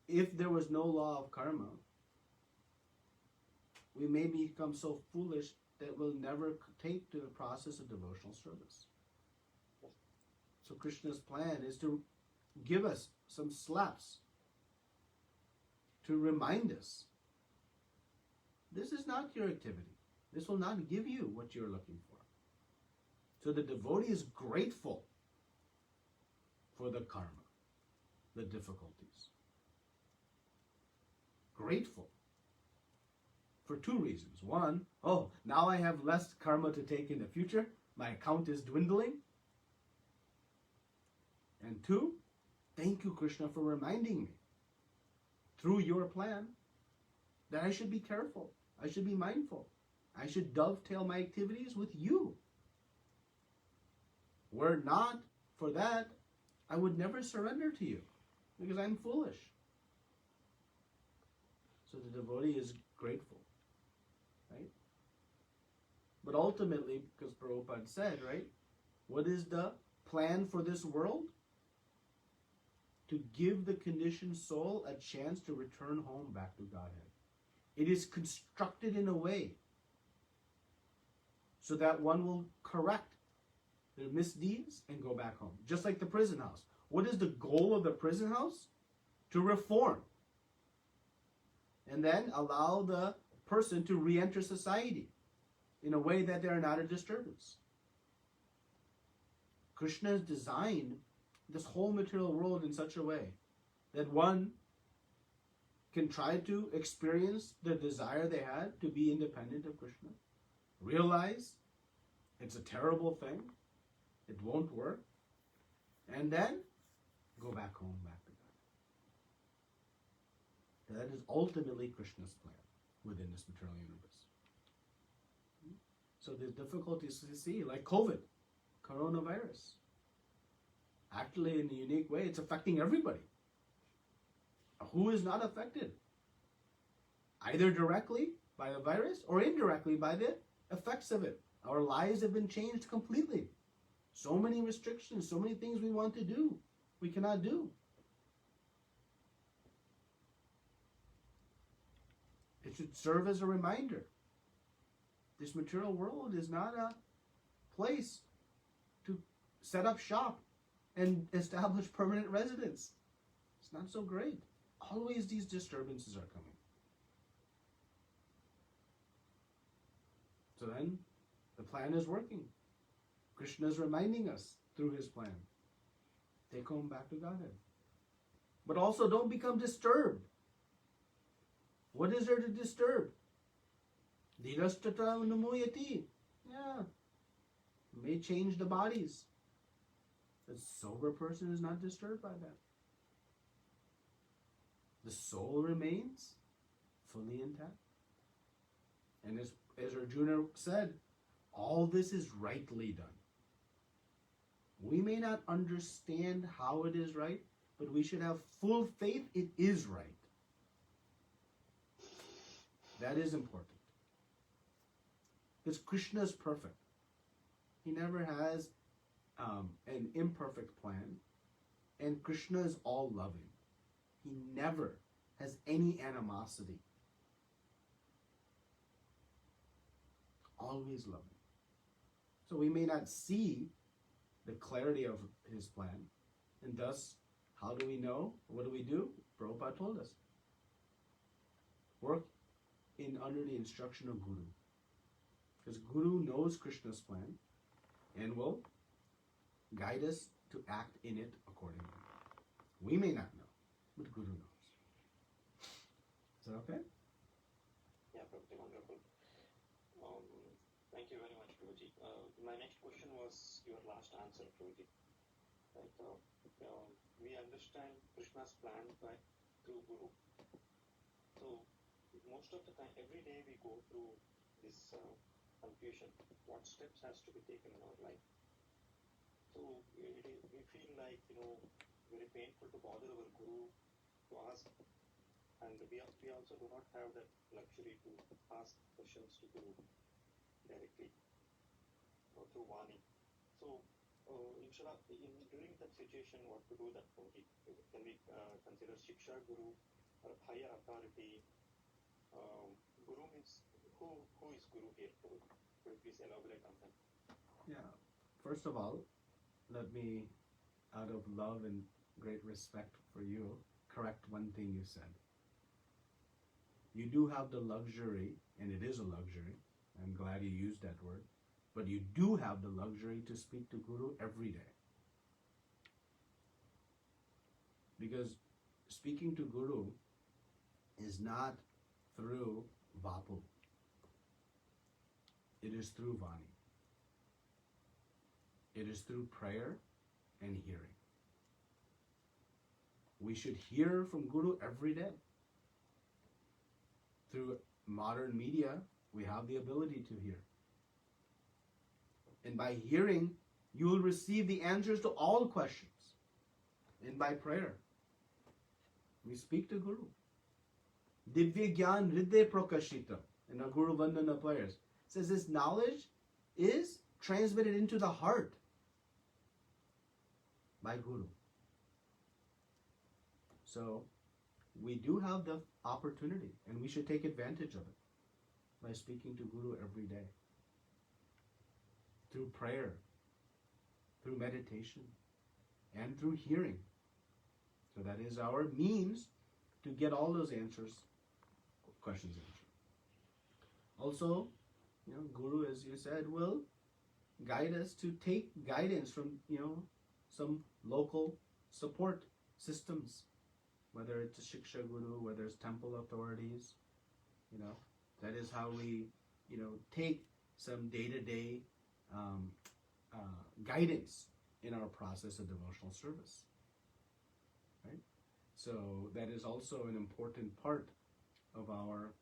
[SPEAKER 1] if there was no law of karma, we may become so foolish that we'll never take to the process of devotional service. So Krishna's plan is to give us some slaps to remind us, this is not your activity. This will not give you what you're looking for. So the devotee is grateful for the karma, the difficulties. Grateful. For two reasons. One, now I have less karma to take in the future. My account is dwindling. And two, thank you, Krishna, for reminding me through your plan that I should be careful. I should be mindful. I should dovetail my activities with you. Were not for that, I would never surrender to you because I'm foolish. So the devotee is grateful. Right? But ultimately, because Prabhupada said, right, what is the plan for this world? To give the conditioned soul a chance to return home back to Godhead. It is constructed in a way so that one will correct their misdeeds and go back home. Just like the prison house. What is the goal of the prison house? To reform. And then allow the person to re-enter society in a way that they are not a disturbance. Krishna has designed this whole material world in such a way that one can try to experience the desire they had to be independent of Krishna, realize it's a terrible thing, it won't work, and then go back home, back to God. That is ultimately Krishna's plan within this material universe. So there's difficulties to see, like COVID, coronavirus. Actually, in a unique way, it's affecting everybody. Who is not affected? Either directly by the virus or indirectly by the effects of it. Our lives have been changed completely. So many restrictions, so many things we want to do, we cannot do. It should serve as a reminder. This material world is not a place to set up shop and establish permanent residence. It's not so great. Always these disturbances are coming. So then, the plan is working. Krishna is reminding us through his plan. Take home back to Godhead. But also don't become disturbed. What is there to disturb? Dhirastatra namuyati. Yeah. May change the bodies. The sober person is not disturbed by that. The soul remains fully intact. And as Arjuna said, all this is rightly done. We may not understand how it is right, but we should have full faith it is right. That is important. Because Krishna is perfect. He never has an imperfect plan. And Krishna is all loving. He never has any animosity. Always loving. So we may not see the clarity of his plan, and thus How do we know? What do we do? Prabhupada told us. Work under the instruction of Guru. Because Guru knows Krishna's plan and will guide us to act in it accordingly. We may not know, but Guru knows. Is that okay?
[SPEAKER 4] Yeah, Prabhuji, wonderful. Thank you very much, Prabhuji. My next question was your last answer, Prabhuji. Like, we understand Krishna's plan through Guru. So, most of the time, every day we go through this confusion. What steps has to be taken in our life? So, we feel like, very painful to bother our Guru to ask. And we also do not have that luxury to ask questions to Guru directly or through Vani. So, during that situation, what to do that Prabhuji? Can we consider Shiksha Guru or higher authority? Guru means, who is Guru here? Could you please elaborate on that?
[SPEAKER 1] Yeah. First of all, let me, out of love and great respect for you, correct one thing you said. You do have the luxury, and it is a luxury, I'm glad you used that word, but you do have the luxury to speak to Guru every day. Because speaking to Guru is not through Vapu. It is through Vani. It is through prayer and hearing. We should hear from Guru every day. Through modern media, we have the ability to hear. And by hearing, you will receive the answers to all questions. And by prayer, we speak to Guru. Divya Gyan Hriday Prakashita in our Guru Vandana prayers says this knowledge is transmitted into the heart by Guru. So, we do have the opportunity and we should take advantage of it by speaking to Guru every day. Through prayer, through meditation, and through hearing. So that is our means to get all those questions answered. Also, Guru, as you said, will guide us to take guidance from, some local support systems, whether it's a Shiksha Guru, whether it's temple authorities, that is how we, take some day-to-day guidance in our process of devotional service, right? So that is also an important part of our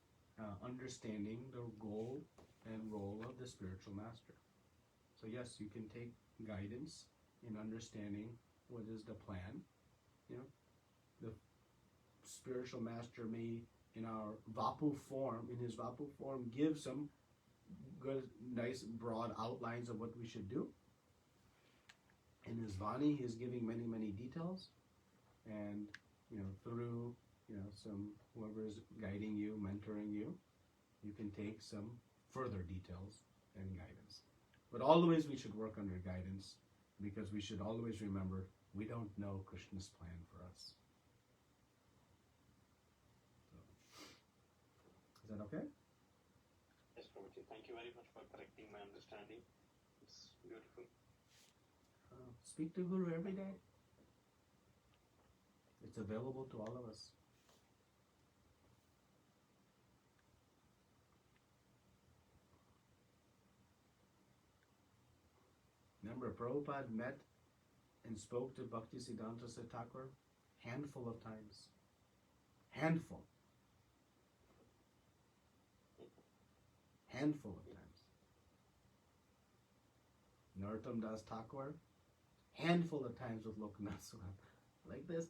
[SPEAKER 1] understanding the goal and role of the spiritual master. So yes, you can take guidance in understanding what is the plan. The spiritual master may, in our Vapu form, give some good, nice, broad outlines of what we should do. In his Vani, he is giving many, many details. And, through, some whoever is guiding you, mentoring you, you can take some further details and guidance. But always we should work under guidance, because we should always remember we don't know Krishna's plan for us. Is that okay?
[SPEAKER 4] Yes, Prabhuji. Thank you very much for correcting my understanding. It's beautiful.
[SPEAKER 1] Speak to Guru every day. It's available to all of us. Remember, Prabhupada met and spoke to Bhaktisiddhanta Thakur handful of times. Handful of times. Narottam Das Thakur, handful of times with Lokanath Swami. Like this,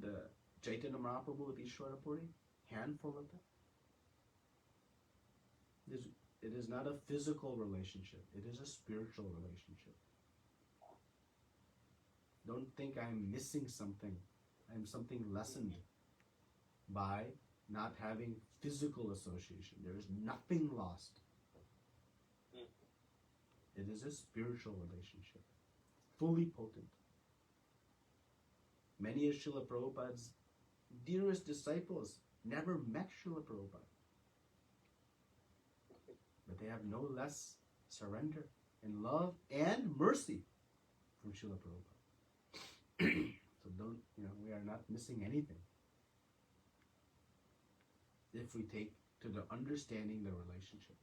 [SPEAKER 1] the Chaitanya Mahaprabhu with Ishwara Puri, handful of them. It is not a physical relationship. It is a spiritual relationship. Don't think I'm missing something. I'm something lessened by not having physical association. There is nothing lost. It is a spiritual relationship, fully potent. Many of Srila Prabhupada's dearest disciples never met Srila Prabhupada. But they have no less surrender and love and mercy from Srila Prabhupada. So don't, we are not missing anything if we take to the understanding the relationship.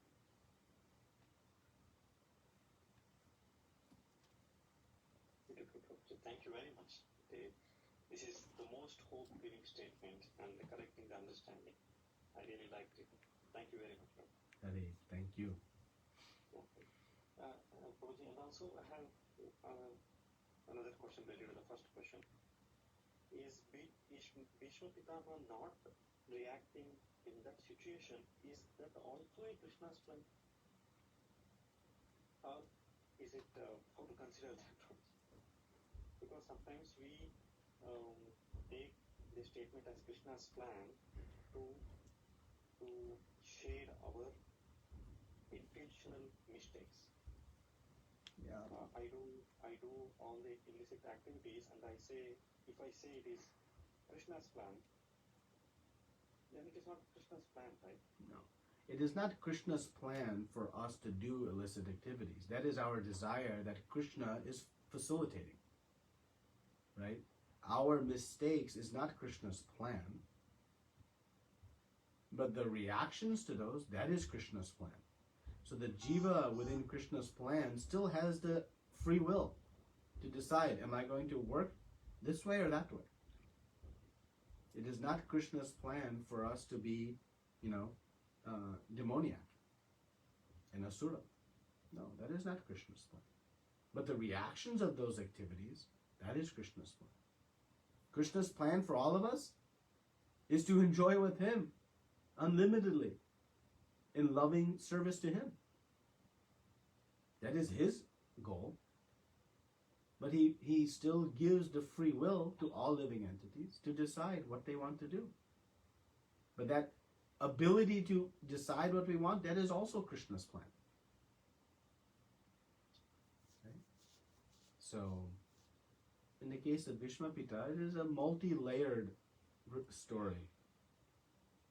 [SPEAKER 4] Thank you very much. This is the most hope-giving statement and correcting the understanding. I really liked it. Thank you very much.
[SPEAKER 1] Hare, thank you.
[SPEAKER 4] Okay. Prabhuji, and also I have another question related to the first question. Is Bhishma Pitama not reacting in that situation? Is that also a Krishna's plan? Or is it, how to consider that? Because sometimes we take the statement as Krishna's plan to shade our intentional mistakes.
[SPEAKER 1] Yeah.
[SPEAKER 4] I do all the illicit activities, and if I say it is Krishna's plan, then it is not Krishna's plan, right?
[SPEAKER 1] No. It is not Krishna's plan for us to do illicit activities. That is our desire that Krishna is facilitating. Right? Our mistakes is not Krishna's plan. But the reactions to those, that is Krishna's plan. So the jiva within Krishna's plan still has the free will to decide, am I going to work this way or that way? It is not Krishna's plan for us to be, demoniac and asura. No, that is not Krishna's plan. But the reactions of those activities, that is Krishna's plan. Krishna's plan for all of us is to enjoy with Him unlimitedly in loving service to Him. That is His goal. But he still gives the free will to all living entities to decide what they want to do. But that ability to decide what we want, that is also Krishna's plan. Okay? So, in the case of Bhishma Pita, it is a multi-layered story.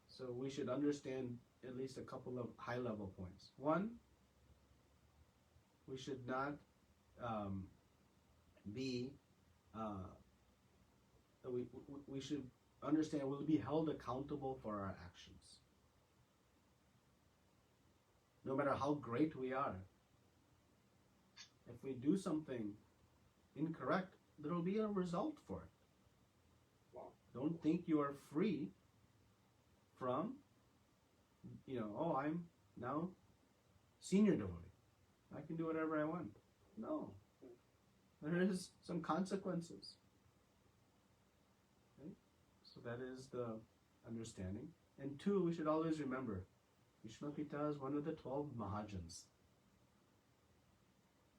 [SPEAKER 1] So we should understand at least a couple of high-level points. One, we should not we should understand we'll be held accountable for our actions. No matter how great we are, if we do something incorrect, there will be a result for it.
[SPEAKER 4] Wow.
[SPEAKER 1] Don't think you are free from, I'm now senior devotee. I can do whatever I want. No. There is some consequences. Okay? So that is the understanding. And two, we should always remember, Bhishma Pita is one of the 12 Mahajans.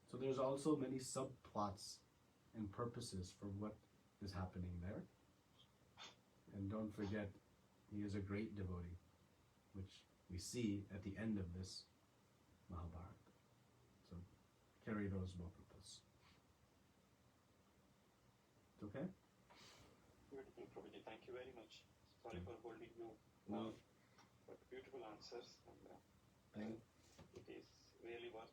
[SPEAKER 1] So there's also many subplots and purposes for what is happening there. And don't forget, he is a great devotee, which we see at the end of this Mahabharata. So carry those both with us. Okay?
[SPEAKER 4] Beautiful, Prabhuji. Thank you very much. Sorry for holding you.
[SPEAKER 1] No.
[SPEAKER 4] But beautiful answers. And it is really worth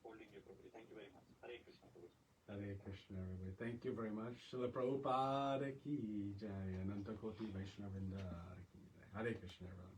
[SPEAKER 4] holding you, Prabhuji. Thank you very much. Hare Krishna, Prabhuji.
[SPEAKER 1] Hare Krishna, everybody. Thank you very much. Srila Prabhupada ki jai. Ananta Koti Vaishnavrinda ki jai. Hare Krishna, everyone.